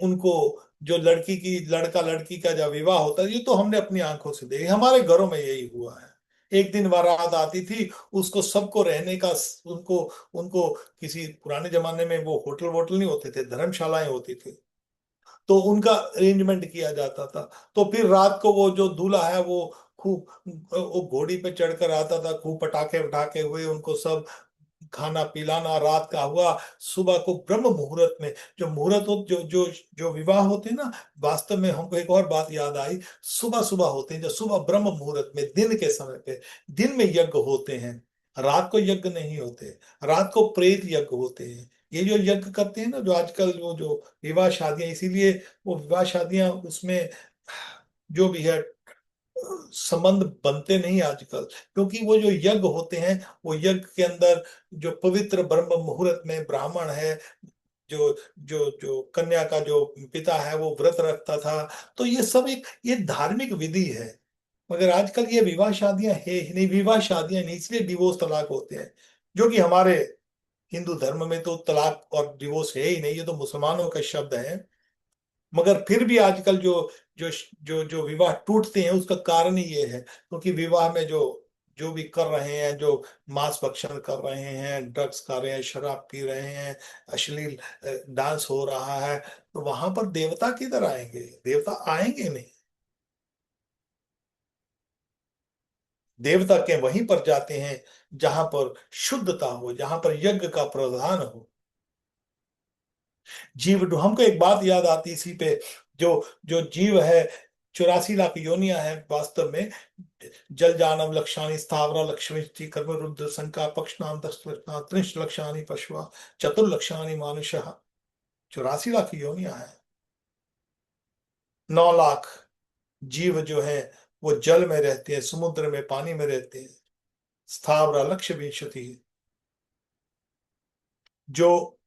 उनको जो लड़की की लड़का लड़की का जब विवाह होता है, ये तो हमने अपनी आंखों से देखी, हमारे घरों में यही हुआ है। एक दिन बारात आती थी, उसको सबको रहने का, उनको उनको किसी पुराने जमाने में वो होटल वोटल नहीं होते थे, धर्मशालाएं होती थी, तो उनका अरेंजमेंट किया जाता था। तो फिर रात को वो जो दूल्हा है वो खूब वो घोड़ी पे चढ़कर आता था, खूब पटाखे उठाके हुए, उनको सब खाना पिलाना रात का हुआ। सुबह को ब्रह्म मुहूर्त में, जो मुहूर्त हो, जो जो जो विवाह होते हैं ना, वास्तव में हमको एक और बात याद आई, सुबह सुबह होते हैं, जो सुबह ब्रह्म मुहूर्त में दिन के समय पे, दिन में यज्ञ होते हैं। रात को यज्ञ नहीं होते, रात को प्रेत यज्ञ होते हैं। ये जो यज्ञ करते हैं ना, जो आजकल वो जो विवाह शादियां, इसीलिए वो विवाह शादियां, उसमें जो भी है संबंध बनते नहीं आजकल, क्योंकि वो जो यज्ञ होते हैं, वो यज्ञ के अंदर जो पवित्र ब्रह्म मुहूर्त में ब्राह्मण है, जो जो जो कन्या का जो पिता है वो व्रत रखता था। तो ये सब एक ये धार्मिक विधि है। मगर आजकल ये विवाह शादियां है ही नहीं, विवाह शादियां नहीं, इसलिए डिवोर्स तलाक होते हैं। जो कि हमारे हिंदू धर्म में तो तलाक और डिवोर्स है ही नहीं, ये तो मुसलमानों का शब्द है। मगर फिर भी आजकल जो जो जो विवाह टूटते हैं, उसका कारण ही ये है, क्योंकि विवाह में जो जो भी कर रहे हैं, जो मांस भक्षण कर रहे हैं, ड्रग्स खा रहे हैं, शराब पी रहे हैं, अश्लील डांस हो रहा है, तो वहां पर देवता किधर आएंगे? देवता आएंगे नहीं। देवता के वहीं पर जाते हैं जहां पर शुद्धता हो, जहां पर यज्ञ का प्रावधान हो। हमको एक बात याद आती इसी पे, जो जो जीव है, 84 लाख योनियां है वास्तव में। जल जानव लक्षाणी स्थावरा लक्ष्मी कर्म रुद्र संका पक्षनाम दस त्रिश लक्षाणी पशुआ चतुर्लक्षाणी मानुषः। 84 लाख योनियां है। 9 लाख जीव जो है वो जल में रहते हैं, समुद्र में, पानी में रहते हैं। स्थावरा लक्ष्य विंशति, जो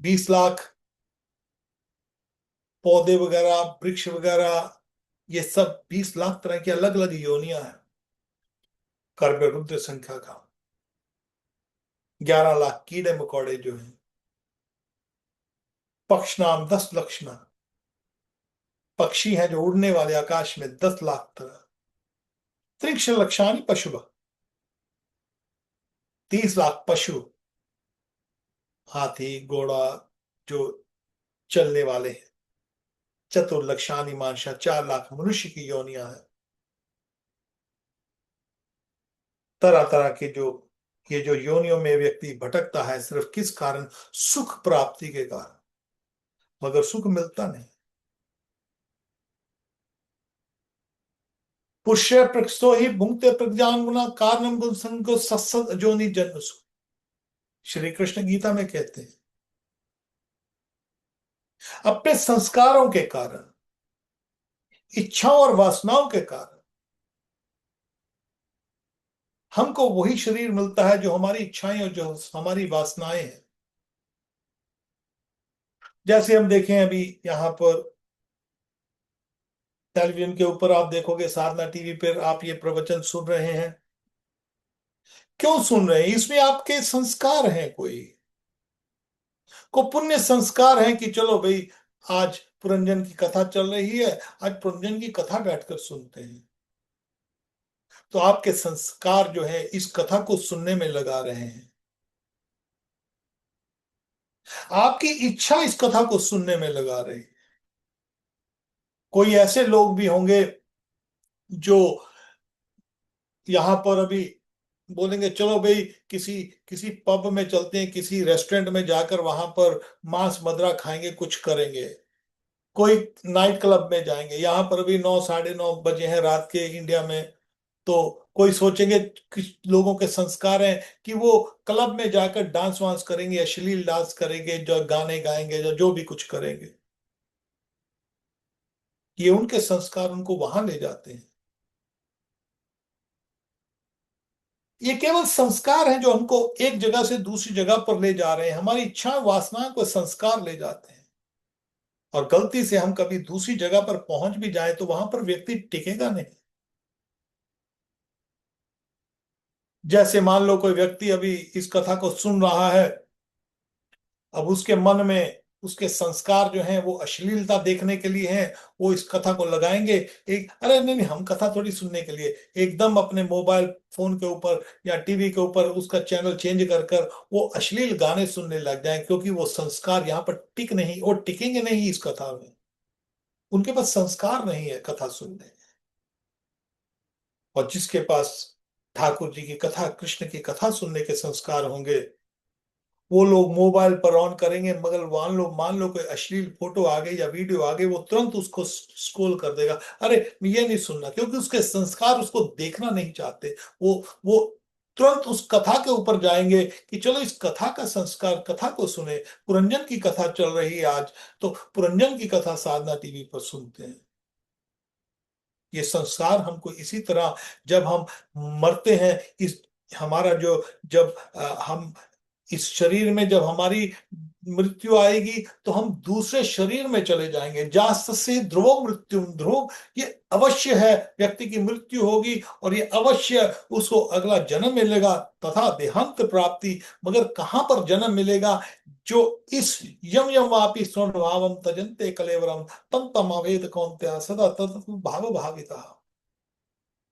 20 लाख पौधे वगैरह, वृक्ष वगैरह, ये सब 20 लाख तरह की अलग अलग योनियां हैं। कर्म रुद्र संख्या का 11 लाख कीड़े मकोड़े जो हैं। पक्ष नाम 10 लक्षण, पक्षी हैं जो उड़ने वाले आकाश में 10 लाख तरह। त्रिक्ष लक्षाणी पशु, 30 लाख पशु, हाथी घोड़ा जो चलने वाले हैं। चतुर्लक्षाणी मानुषा, 4 लाख मनुष्य की योनियां हैं। तरह तरह के जो ये जो योनियों में व्यक्ति भटकता है, सिर्फ किस कारण? सुख प्राप्ति के कारण, मगर सुख मिलता नहीं। पुष्य प्रकृतो ही भुंक्ते प्रज्ञान गुना कारणम गुण संगो सत्सत जोनि जन्म सुख। श्री कृष्ण गीता में कहते हैं अपने संस्कारों के कारण, इच्छाओं और वासनाओं के कारण हमको वही शरीर मिलता है जो हमारी इच्छाएं और जो हमारी वासनाएं हैं। जैसे हम देखें अभी यहां पर टेलीविजन के ऊपर आप देखोगे, साधना टीवी पर आप ये प्रवचन सुन रहे हैं। क्यों सुन रहे हैं? इसमें आपके संस्कार हैं, कोई को पुण्य संस्कार हैं कि चलो भाई आज पुरंजन की कथा चल रही है, आज पुरंजन की कथा बैठकर सुनते हैं। तो आपके संस्कार जो है इस कथा को सुनने में लगा रहे हैं। आपकी इच्छा इस कथा को सुनने में लगा रही है। कोई ऐसे लोग भी होंगे जो यहां पर अभी बोलेंगे चलो भाई किसी किसी पब में चलते हैं, किसी रेस्टोरेंट में जाकर वहां पर मांस मदिरा खाएंगे, कुछ करेंगे। कोई नाइट क्लब में जाएंगे। यहाँ पर भी 9 साढ़े 9 बजे हैं रात के इंडिया में। तो कोई सोचेंगे, कुछ लोगों के संस्कार हैं कि वो क्लब में जाकर डांस वांस करेंगे, अश्लील डांस करेंगे, जो गाने गाएंगे, जो भी कुछ करेंगे। ये उनके संस्कार उनको वहां ले जाते हैं। ये केवल संस्कार हैं जो हमको एक जगह से दूसरी जगह पर ले जा रहे हैं। हमारी इच्छा वासनाओं को संस्कार ले जाते हैं। और गलती से हम कभी दूसरी जगह पर पहुंच भी जाए तो वहां पर व्यक्ति टिकेगा नहीं। जैसे मान लो कोई व्यक्ति अभी इस कथा को सुन रहा है, अब उसके मन में उसके संस्कार जो हैं वो अश्लीलता देखने के लिए हैं। वो इस कथा को लगाएंगे, एक अरे नहीं नहीं, हम कथा थोड़ी सुनने के लिए, एकदम अपने मोबाइल फोन के ऊपर या टीवी के ऊपर उसका चैनल चेंज कर कर वो अश्लील गाने सुनने लग जाएं, क्योंकि वो संस्कार यहाँ पर टिक नहीं और टिकेंगे नहीं इस कथा में। उनके पास संस्कार नहीं है कथा सुनने। और जिसके पास ठाकुर जी की कथा, कृष्ण की कथा सुनने के संस्कार होंगे, वो लोग मोबाइल पर ऑन करेंगे, मगर मान लो कोई अश्लील फोटो आ गई या वीडियो आ गई, वो तुरंत उसको स्क्रॉल कर देगा। अरे ये नहीं सुनना, क्योंकि उसके संस्कार उसको देखना नहीं चाहते। वो तुरंत उस कथा के ऊपर जाएंगे कि चलो इस कथा का संस्कार, कथा को सुने। पुरंजन की कथा चल रही है आज, तो पुरंजन की कथा साधना टीवी पर सुनते हैं। ये संस्कार हमको इसी तरह, जब हम मरते हैं, इस हमारा जो जब हम इस शरीर में, जब हमारी मृत्यु आएगी तो हम दूसरे शरीर में चले जाएंगे। जाससे ध्रुव मृत्यु ध्रुव, ये अवश्य है, व्यक्ति की मृत्यु होगी और ये अवश्य उसको अगला जन्म मिलेगा तथा देहांत प्राप्ति। मगर कहां पर जन्म मिलेगा? जो इस यम यम वापी स्वर्ण भावम तजन्ते कलेवरम तम तम अवेद कौन्त्या सदा तद भाव भाविता।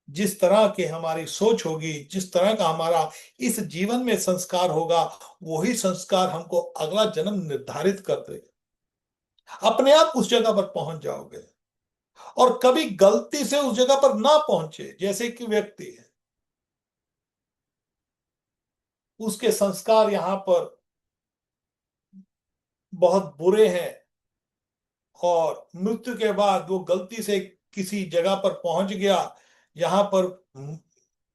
जिस तरह की हमारी सोच होगी, जिस तरह का हमारा इस जीवन में संस्कार होगा, वही संस्कार हमको अगला जन्म निर्धारित कर देगा। अपने आप उस जगह पर पहुंच जाओगे। और कभी गलती से उस जगह पर ना पहुंचे, जैसे कि व्यक्ति है, उसके संस्कार यहां पर बहुत बुरे हैं और मृत्यु के बाद वो गलती से किसी जगह पर पहुंच गया, यहां पर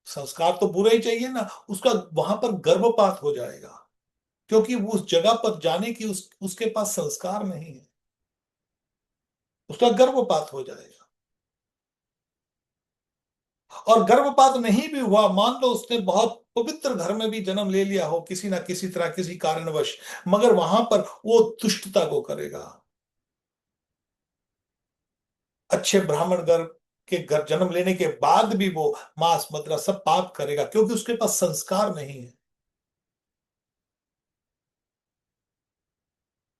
संस्कार तो बुरे ही चाहिए ना, उसका वहां पर गर्भपात हो जाएगा, क्योंकि वो उस जगह पर जाने की उसके पास संस्कार नहीं है। उसका गर्भपात हो जाएगा। और गर्भपात नहीं भी हुआ, मान लो उसने बहुत पवित्र घर में भी जन्म ले लिया हो, किसी ना किसी तरह किसी कारणवश, मगर वहां पर वो दुष्टता को करेगा। अच्छे ब्राह्मण घर के घर जन्म लेने के बाद भी वो मांस मदिरा सब पाप करेगा, क्योंकि उसके पास संस्कार नहीं है।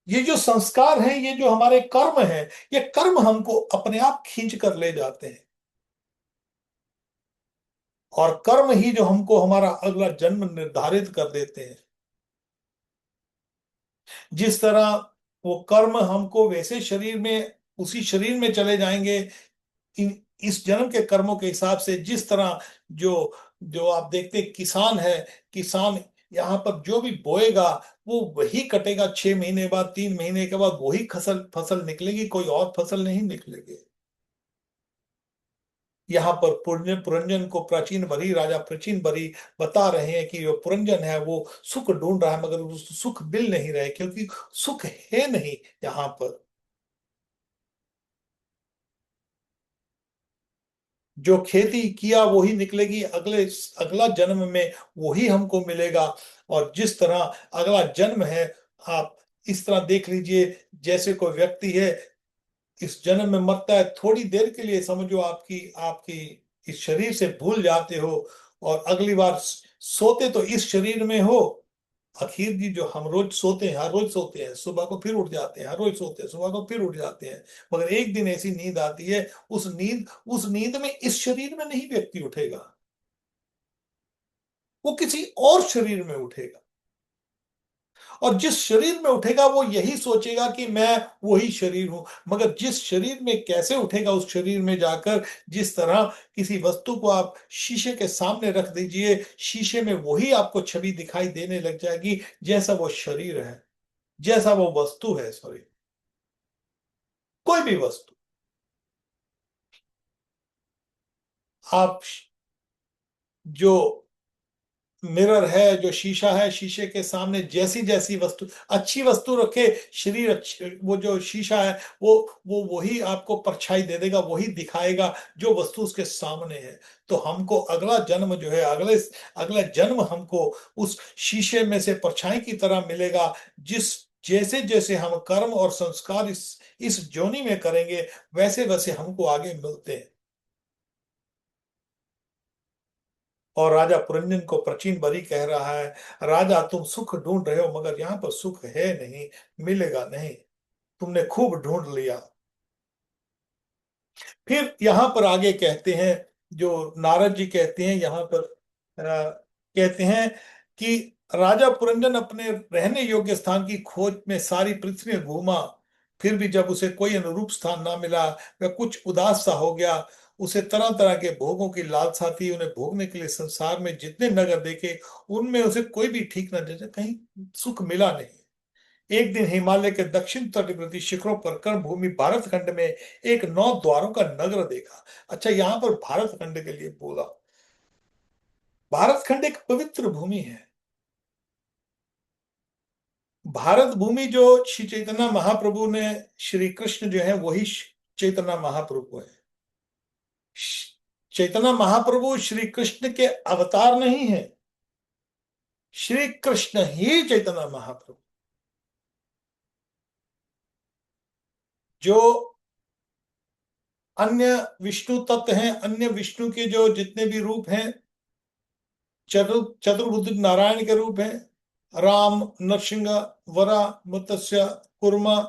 ये जो संस्कार हैं, ये जो हमारे कर्म हैं, ये कर्म हमको अपने आप खींच कर ले जाते हैं। और कर्म ही जो हमको हमारा अगला जन्म निर्धारित कर देते हैं। जिस तरह वो कर्म हमको वैसे शरीर में, उसी शरीर में चले जाएंगे इस जन्म के कर्मों के हिसाब से। जिस तरह जो जो आप देखते हैं, किसान है, किसान यहाँ पर जो भी बोएगा वो वही कटेगा, 6 महीने बाद, 3 महीने के बाद वही फसल फसल निकलेगी, कोई और फसल नहीं निकलेगी। यहाँ पर पुरंजन को प्राचीन बरी, राजा प्राचीन बरी बता रहे हैं कि जो पुरंजन है वो सुख ढूंढ रहा है, मगर उस सुख मिल नहीं रहे, क्योंकि सुख है नहीं यहाँ पर। जो खेती किया वही निकलेगी, अगला जन्म में वही हमको मिलेगा। और जिस तरह अगला जन्म है, आप इस तरह देख लीजिए, जैसे कोई व्यक्ति है, इस जन्म में मरता है, थोड़ी देर के लिए समझो आपकी आपकी इस शरीर से भूल जाते हो, और अगली बार सोते तो इस शरीर में हो। आखिर जी, जो हम रोज सोते हैं, हर रोज सोते हैं, सुबह को फिर उठ जाते हैं, हर रोज सोते हैं, सुबह को फिर उठ जाते हैं। मगर एक दिन ऐसी नींद आती है, उस नींद में इस शरीर में नहीं व्यक्ति उठेगा, वो किसी और शरीर में उठेगा। और जिस शरीर में उठेगा वो यही सोचेगा कि मैं वही शरीर हूं। मगर जिस शरीर में कैसे उठेगा, उस शरीर में जाकर, जिस तरह किसी वस्तु को आप शीशे के सामने रख दीजिए, शीशे में वही आपको छवि दिखाई देने लग जाएगी, जैसा वो शरीर है, जैसा वो वस्तु है, सॉरी, कोई भी वस्तु। आप जो मिरर है, जो शीशा है, शीशे के सामने जैसी जैसी वस्तु, अच्छी वस्तु रखे, शरीर अच्छी, वो जो शीशा है वो वही आपको परछाई दे देगा, वही दिखाएगा जो वस्तु उसके सामने है। तो हमको अगला जन्म जो है, अगला जन्म हमको उस शीशे में से परछाई की तरह मिलेगा। जिस जैसे जैसे हम कर्म और संस्कार इस जोनी में करेंगे, वैसे वैसे हमको आगे मिलते हैं। और राजा पुरंजन को प्राचीन बरी कह रहा है, राजा तुम सुख ढूंढ रहे हो, मगर यहाँ पर सुख है नहीं, मिलेगा नहीं, तुमने खूब ढूंढ लिया। फिर यहाँ पर आगे कहते हैं, जो नारद जी कहते हैं यहाँ पर, कहते हैं कि राजा पुरंजन अपने रहने योग्य स्थान की खोज में सारी पृथ्वी में घूमा, फिर भी जब उसे कोई अनुरूप स्थान ना मिला, वह कुछ उदास सा हो गया। उसे तरह तरह के भोगों की लालसा थी, उन्हें भोगने के लिए संसार में जितने नगर देखे, उनमें उसे कोई भी ठीक न जैसे, कहीं सुख मिला नहीं। एक दिन हिमालय के दक्षिण तटवर्ती शिखरों पर कर्म भूमि भारत खंड में एक 9 द्वारों का नगर देखा। अच्छा, यहाँ पर भारत खंड के लिए बोला। भारत खंड एक पवित्र भूमि है। भारत भूमि जो श्री चैतन्य महाप्रभु ने, श्री कृष्ण जो है वही चैतन्य महाप्रभु है। चैतन्य महाप्रभु श्री कृष्ण के अवतार नहीं है, श्री कृष्ण ही चैतन्य महाप्रभु। जो अन्य विष्णु तत्व हैं, अन्य विष्णु के जो जितने भी रूप हैं, चतुर्भुज नारायण के रूप हैं, राम, नरसिंह, वरा, मत्स्य, कुर्मा,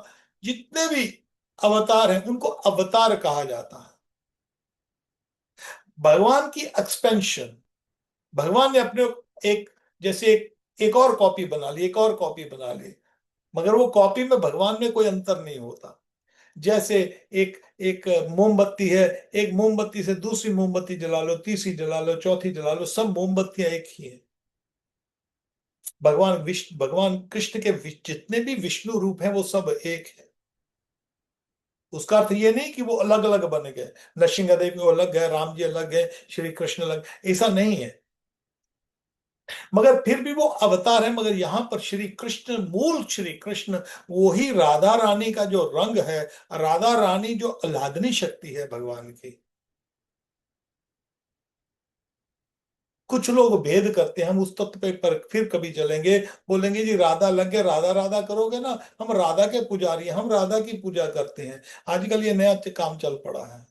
जितने भी अवतार हैं उनको अवतार कहा जाता है। भगवान की एक्सपेंशन, भगवान ने अपने एक, जैसे एक और कॉपी बना ली, एक और कॉपी बना ली, मगर वो कॉपी में भगवान में कोई अंतर नहीं होता। जैसे एक एक मोमबत्ती है, एक मोमबत्ती से दूसरी मोमबत्ती जला लो, तीसरी जला लो, चौथी जला लो, सब मोमबत्तियां एक ही है। भगवान कृष्ण के जितने भी विष्णु रूप हैं वो सब एक है। उसका अर्थ ये नहीं कि वो अलग अलग बन गए, नरसिंह देव वो अलग है, राम जी अलग है, श्री कृष्ण अलग, ऐसा नहीं है। मगर फिर भी वो अवतार है। मगर यहाँ पर श्री कृष्ण, मूल श्री कृष्ण, वो ही राधा रानी का जो रंग है, राधा रानी जो आह्लादनी शक्ति है भगवान की, कुछ लोग भेद करते हैं, हम उस तत्व पे पर फिर कभी चलेंगे। बोलेंगे जी राधा लग गए, राधा राधा करोगे ना, हम राधा के पुजारी हैं, हम राधा की पूजा करते हैं। आजकल ये नया काम चल पड़ा है।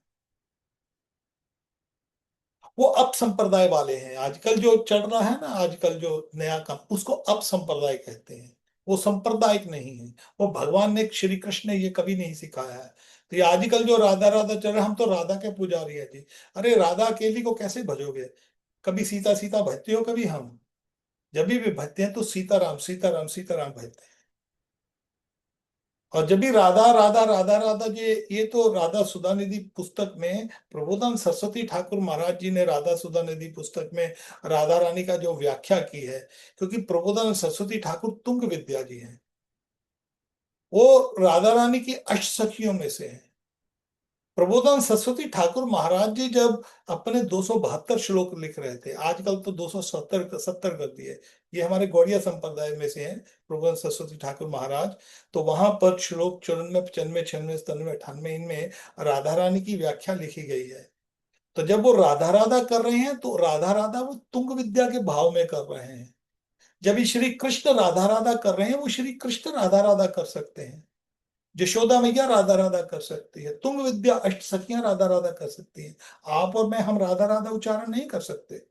वो अप संप्रदाय वाले हैं, आजकल जो चल रहा है ना, आजकल जो नया काम, उसको अप संप्रदाय कहते हैं। वो सांप्रदायिक नहीं है। वो भगवान ने, श्री कृष्ण ने ये कभी नहीं सिखाया है। तो ये आजकल जो राधा राधा चल रहा है, हम तो राधा के पुजारी है जी। अरे राधा अकेली को कैसे भजोगे? कभी सीता सीता भजते हो कभी? हम जब भी भजते हैं तो सीताराम सीताराम सीताराम भजते हैं। और जब भी राधा राधा राधा राधा, ये तो राधा सुधा निधि पुस्तक में प्रबोधन सरस्वती ठाकुर महाराज जी ने राधा सुधा निधि पुस्तक में राधा रानी का जो व्याख्या की है, क्योंकि प्रबोधन सरस्वती ठाकुर तुंग विद्या जी हैं। वो राधा रानी की अष्टसखियों में से हैं। प्रबोधन सरस्वती ठाकुर महाराज जी जब अपने 272 श्लोक लिख रहे थे, आजकल तो 270 70 कर दिए, ये हमारे गौड़िया संप्रदाय में से हैं प्रबोधन सरस्वती ठाकुर महाराज। तो वहां पर श्लोक 94 95 96 97 98 इनमें राधा रानी की व्याख्या लिखी गई है। तो जब वो राधा राधा कर रहे हैं तो राधा राधा वो तुंग विद्या के भाव में कर रहे हैं। जब ये श्री कृष्ण राधा राधा कर रहे हैं, वो श्री कृष्ण राधा राधा कर सकते हैं। यशोदा मैया राधा राधा कर सकती है, तुंग विद्या अष्ट सखियां राधा राधा कर सकती हैं। आप और मैं, हम राधा राधा उच्चारण नहीं कर सकते।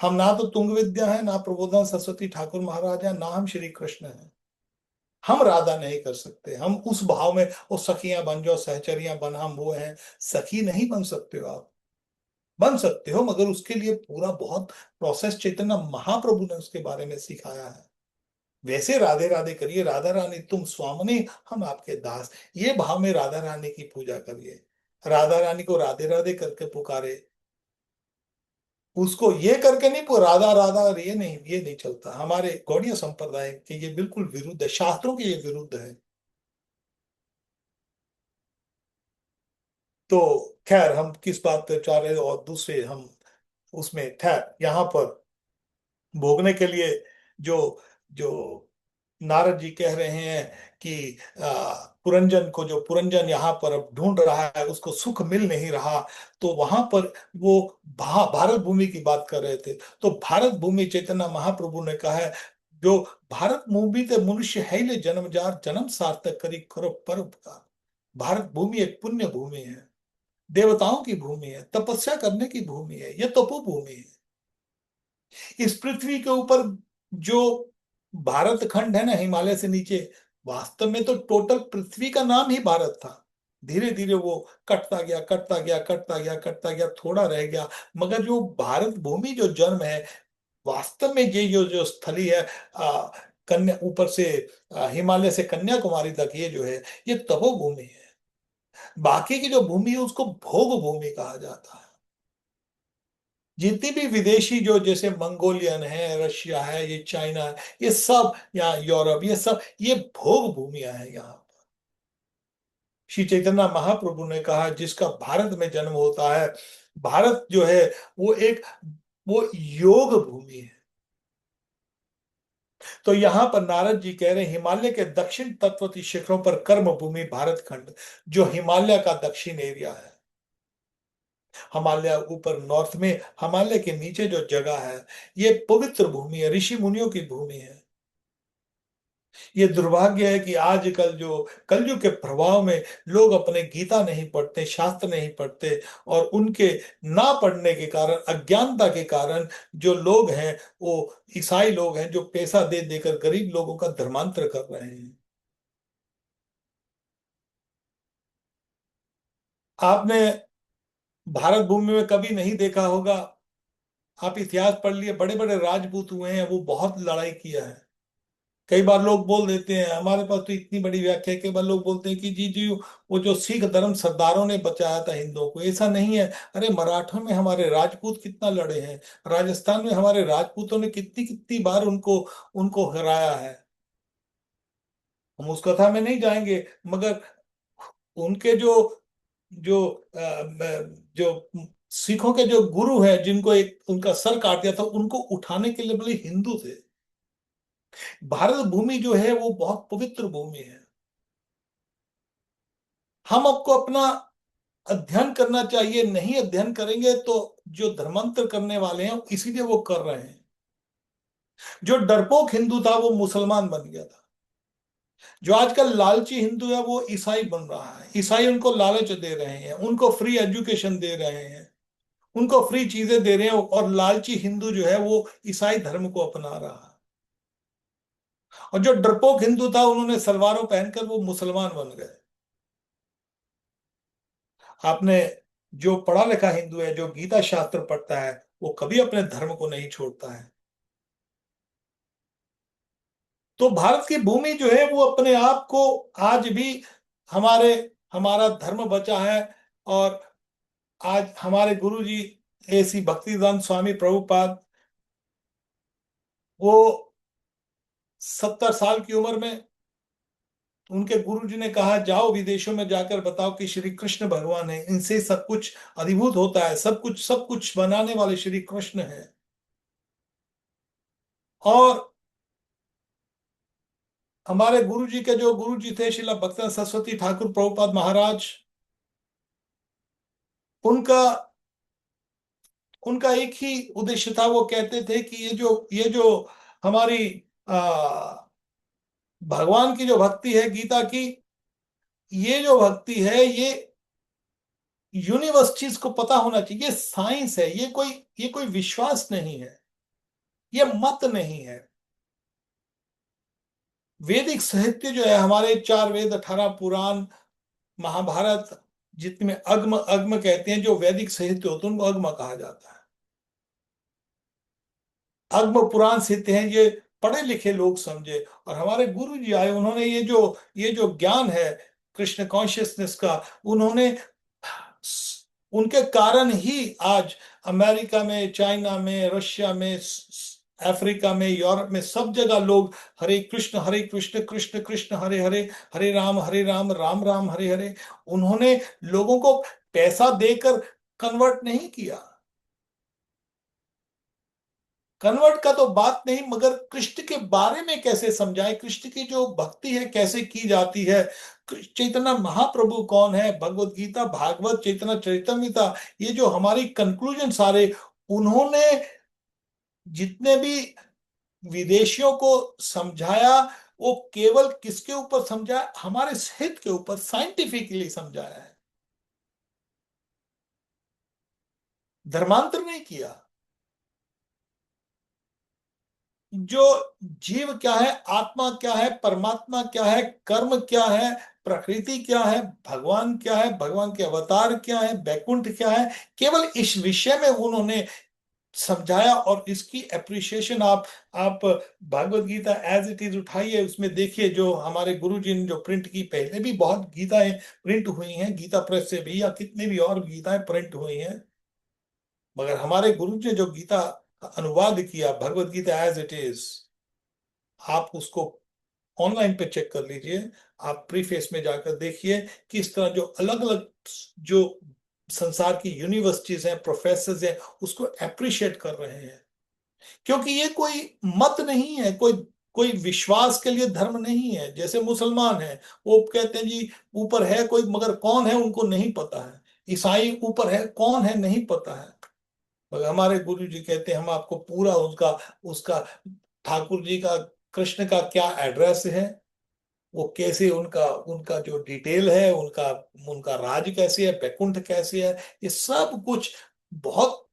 हम ना तो तुंग विद्या है, ना प्रबोधन सरस्वती ठाकुर महाराज है, ना हम श्री कृष्ण हैं। हम राधा नहीं कर सकते। हम उस भाव में, वो सखियां बन जाओ, सहचरियां बन, हम वो हैं। सखी नहीं बन सकते हो आप। बन सकते हो, मगर उसके लिए पूरा बहुत प्रोसेस चैतन्य महाप्रभु ने उसके बारे में सिखाया है। वैसे राधे राधे करिए, राधा रानी तुम स्वामिनी, हम आपके दास, ये भाव में राधा रानी की पूजा करिए। राधा रानी को राधे राधे करके पुकारे। उसको ये करके नहीं, राधा राधा, और ये नहीं चलता हमारे गौड़ीय संप्रदाय के, ये बिल्कुल विरुद्ध है, शास्त्रों के ये विरुद्ध है। तो खैर, हम किस बात पे चाह रहे हैं, और दूसरे हम उसमें खैर यहाँ पर भोगने के लिए जो जो नारद जी कह रहे हैं कि पुरंजन को, जो पुरंजन यहाँ पर अब ढूंढ रहा है, उसको सुख मिल नहीं रहा। तो वहां पर वो भारत भूमि की बात कर रहे थे। तो भारत भूमि चैतन्य महाप्रभु ने कहा है, जो भारत भूमि ते मनुष्य है ले जन्मजार, जन्म सार्थक करी करो परोपकार। भारत भूमि एक पुण्य भूमि है, देवताओं की भूमि है, तपस्या करने की भूमि है, यह तपोभूमि है। इस पृथ्वी के ऊपर जो भारत खंड है ना, हिमालय से नीचे, वास्तव में तो टोटल पृथ्वी का नाम ही भारत था। धीरे धीरे वो कटता गया कटता गया कटता गया कटता गया, थोड़ा रह गया। मगर जो भारत भूमि जो जन्म है, वास्तव में ये जो स्थली है, आ, कन्या ऊपर से, हिमालय से कन्याकुमारी तक, ये जो है, ये तपोभूमि है। बाकी की जो भूमि है उसको भोग भूमि कहा जाता है। जितनी भी विदेशी, जो जैसे मंगोलियन है, रशिया है, ये चाइना है, ये सब, यहाँ यूरोप, ये सब, ये भोग भूमिया है यहाँ। श्री चैतन्य महाप्रभु ने कहा, जिसका भारत में जन्म होता है, भारत जो है वो एक, वो योग भूमि है। तो यहाँ पर नारद जी कह रहे हैं, हिमालय के दक्षिण तटवर्ती शिखरों पर कर्म भूमि भारत खंड, जो हिमालय का दक्षिण एरिया है। हिमालय ऊपर नॉर्थ में, हिमालय के नीचे जो जगह है, ये पवित्र भूमि है, ऋषि मुनियों की भूमि है। ये दुर्भाग्य है कि आजकल जो कलयुग के प्रभाव में लोग अपने गीता नहीं पढ़ते, शास्त्र नहीं पढ़ते, और उनके ना पढ़ने के कारण, अज्ञानता के कारण, जो लोग हैं वो ईसाई लोग हैं, जो पैसा दे देकर गरीब लोगों का धर्मांतर कर रहे हैं। आपने भारत भूमि में कभी नहीं देखा होगा, आप इतिहास पढ़ लिए, बड़े बड़े राजपूत हुए हैं, वो बहुत लड़ाई किया है। कई बार लोग बोल देते हैं, हमारे पास तो इतनी बड़ी व्याख्या है, कई बार लोग बोलते हैं कि जी जी, वो जो सिख धर्म सरदारों ने बचाया था हिंदुओं को, ऐसा नहीं है। अरे मराठों में हमारे राजपूत कितना लड़े हैं, राजस्थान में हमारे राजपूतों ने कितनी कितनी बार उनको उनको हराया है। हम उस कथा में नहीं जाएंगे, मगर उनके जो जो जो सिखों के जो गुरु हैं, जिनको एक उनका सर काट दिया था, उनको उठाने के लिए बोले हिंदू थे। भारत भूमि जो है वो बहुत पवित्र भूमि है। हम आपको अपना अध्ययन करना चाहिए, नहीं अध्ययन करेंगे तो जो धर्मांतर करने वाले हैं इसीलिए वो कर रहे हैं। जो डरपोक हिंदू था वो मुसलमान बन गया था। जो आजकल लालची हिंदू है वो ईसाई बन रहा है। ईसाई उनको लालच दे रहे हैं, उनको फ्री एजुकेशन दे रहे हैं, उनको फ्री चीजें दे रहे हैं, और लालची हिंदू जो है वो ईसाई धर्म को अपना रहा है। और जो डरपोक हिंदू था उन्होंने सलवारों पहनकर वो मुसलमान बन गए। आपने, जो पढ़ा लिखा हिंदू है, जो गीता शास्त्र पढ़ता है, वो कभी अपने धर्म को नहीं छोड़ता है। तो भारत की भूमि जो है वो अपने आप को आज भी हमारे हमारा धर्म बचा है। और आज हमारे गुरु जी ऐसी भक्तिदान स्वामी प्रभुपाद, वो 70 साल की उम्र में उनके गुरु जी ने कहा जाओ विदेशों में जाकर बताओ कि श्री कृष्ण भगवान है, इनसे सब कुछ अधिभूत होता है, सब कुछ बनाने वाले श्री कृष्ण है। और हमारे गुरु जी के जो गुरु जी थे श्रीला भक्तन सरस्वती ठाकुर प्रभुपाद महाराज, उनका उनका एक ही उद्देश्य था। वो कहते थे कि ये जो हमारी आ, भगवान की जो भक्ति है गीता की, ये जो भक्ति है ये यूनिवर्स चीज को पता होना चाहिए। ये साइंस है, ये कोई विश्वास नहीं है, ये मत नहीं है। वैदिक साहित्य जो है, हमारे 4 वेद, 18 पुराण, महाभारत, जितने अग्म अग्म कहते हैं, जो वैदिक साहित्य होते हैं उनको अग्म कहा जाता है। अग्म पुराण सिद्ध हैं, ये पढ़े लिखे लोग समझे। और हमारे गुरु जी आए, उन्होंने ये जो ज्ञान है कृष्ण कॉन्शियसनेस का, उन्होंने उनके कारण ही आज अमेरिका में, चाइना में, रशिया में, अफ्रीका में, यूरोप में, सब जगह लोग हरे कृष्ण कृष्ण कृष्ण हरे हरे, हरे राम राम राम हरे हरे। उन्होंने लोगों को पैसा देकर कन्वर्ट नहीं किया। कन्वर्ट का तो बात नहीं, मगर कृष्ण के बारे में कैसे समझाएं, कृष्ण की जो भक्ति है कैसे की जाती है, चैतन्य महाप्रभु कौन है, भगवत गीता, भागवत, चैतन्य चरितमृता, ये जो हमारी कंक्लूजन सारे, उन्होंने जितने भी विदेशियों को समझाया, वो केवल किसके ऊपर समझाया, हमारे हित के ऊपर साइंटिफिकली समझाया है, धर्मांतर नहीं किया। जो जीव क्या है, आत्मा क्या है, परमात्मा क्या है, कर्म क्या है, प्रकृति क्या है, भगवान क्या है, भगवान के अवतार क्या है, बैकुंठ क्या है, केवल इस विषय में उन्होंने समझाया। और इसकी अप्रिशिएशन आप Bhagavad Gita as it is उठाइए, उसमें देखिए जो हमारे गुरु जी ने जो प्रिंट की, पहले भी बहुत गीताएं प्रिंट हुई हैं, गीता प्रेस से भी, या कितनी भी और गीताएं प्रिंट हुई हैं, मगर हमारे गुरु जी ने जो गीता का अनुवाद किया, Bhagavad Gita as it is, आप उसको ऑनलाइन पे चेक कर लीजिए। आप प्रीफेस में जाकर देखिए किस तरह जो अलग अलग जो संसार की यूनिवर्सिटीज हैं, प्रोफेसर हैं, उसको अप्रिशिएट कर रहे हैं। क्योंकि ये कोई मत नहीं है, कोई कोई विश्वास के लिए धर्म नहीं है। जैसे मुसलमान है, वो कहते हैं जी ऊपर है कोई, मगर कौन है उनको नहीं पता है। ईसाई ऊपर है, कौन है नहीं पता है। मगर हमारे गुरु जी कहते हैं हम आपको पूरा उसका उसका ठाकुर जी का, कृष्ण का क्या एड्रेस है, वो कैसे, उनका उनका जो डिटेल है, उनका उनका राज कैसे है, बैकुंठ कैसे है, ये सब कुछ बहुत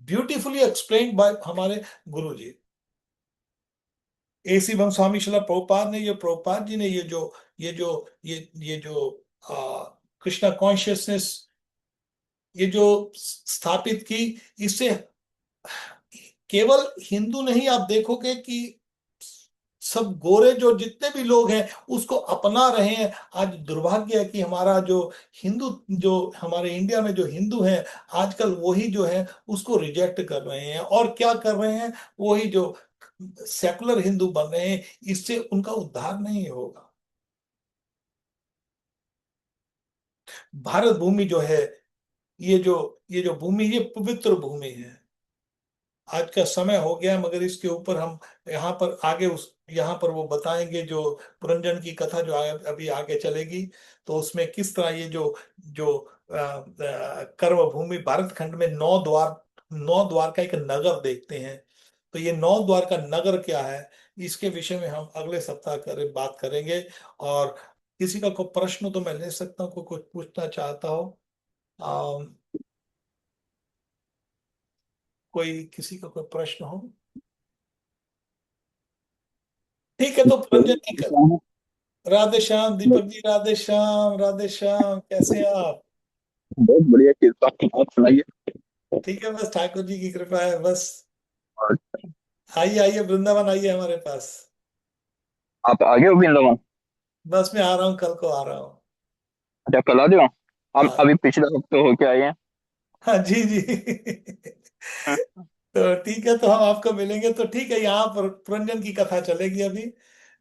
ब्यूटीफुली एक्सप्लेन बाय हमारे गुरु जी। एसी बम स्वामी शिला प्रभुपाद ने, ये प्रभुपाद जी ने ये जो कृष्णा कॉन्शियसनेस ये जो स्थापित की, इससे केवल हिंदू नहीं, आप देखोगे कि सब गोरे जो जितने भी लोग हैं उसको अपना रहे हैं। आज दुर्भाग्य है कि हमारा जो हिंदू, जो हमारे इंडिया में जो हिंदू हैं, आजकल वही जो है उसको रिजेक्ट कर रहे हैं। और क्या कर रहे हैं, वही जो सेकुलर हिंदू बन रहे हैं, इससे उनका उद्धार नहीं होगा। भारत भूमि जो है, ये जो भूमि, ये पवित्र भूमि है। आज का समय हो गया है, मगर इसके ऊपर हम यहाँ पर आगे उस यहाँ पर वो बताएंगे, जो पुरंजन की कथा जो अभी आगे चलेगी, तो उसमें किस तरह ये जो जो कर्म भूमि भारत खंड में नौ द्वार का एक नगर देखते हैं। तो ये नौ द्वार का नगर क्या है, इसके विषय में हम अगले सप्ताह बात करेंगे। और किसी का कोई प्रश्न तो मैं ले सकता हूँ, कोई कुछ पूछना चाहता हो? अम, कोई किसी का कोई प्रश्न हो? ठीक है, तो रंजन जी राधे श्याम। दीपक जी राधे श्याम, राधे श्याम, कैसे हैं आप?
बहुत बढ़िया चीज आप सुनाइए।
ठीक है, बस ठाकुर जी की कृपा है बस।
और
आइए आइए, वृंदावन आइए हमारे पास।
आप आगे हो वृंदावन?
बस मैं आ रहा हूँ, कल को आ रहा हूँ।
अच्छा, कल आ जाओ। हम
हाँ।
अभी पिछले हफ्ते होके आए हैं।
हाँ जी जी।
हाँ,
तो ठीक है, तो हम आपको मिलेंगे। तो ठीक है, यहाँ पर पुरंजन की कथा चलेगी अभी।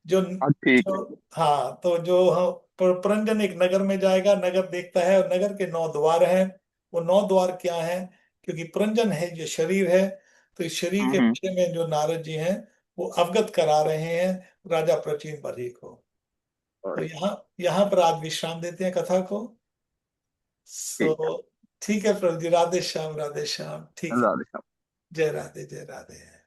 जो
ठीक है।
जो हाँ, तो जो हम पुरंजन एक नगर में जाएगा, नगर देखता है, और नगर के नौ द्वार हैं। वो नौ द्वार क्या हैं? क्योंकि पुरंजन है जो शरीर है, तो इस शरीर के
हम्म।
विषय में जो नारद जी हैं वो अवगत करा रहे हैं राजा प्राचीन बलि को। तो
और
यहाँ यहाँ पर आज विश्राम देते हैं कथा को। सो
ठीक
ठीक है प्रभु जी, राधे श्याम, राधे श्याम,
है।
ठीक है।
राधे।
जय राधे, जय राधे।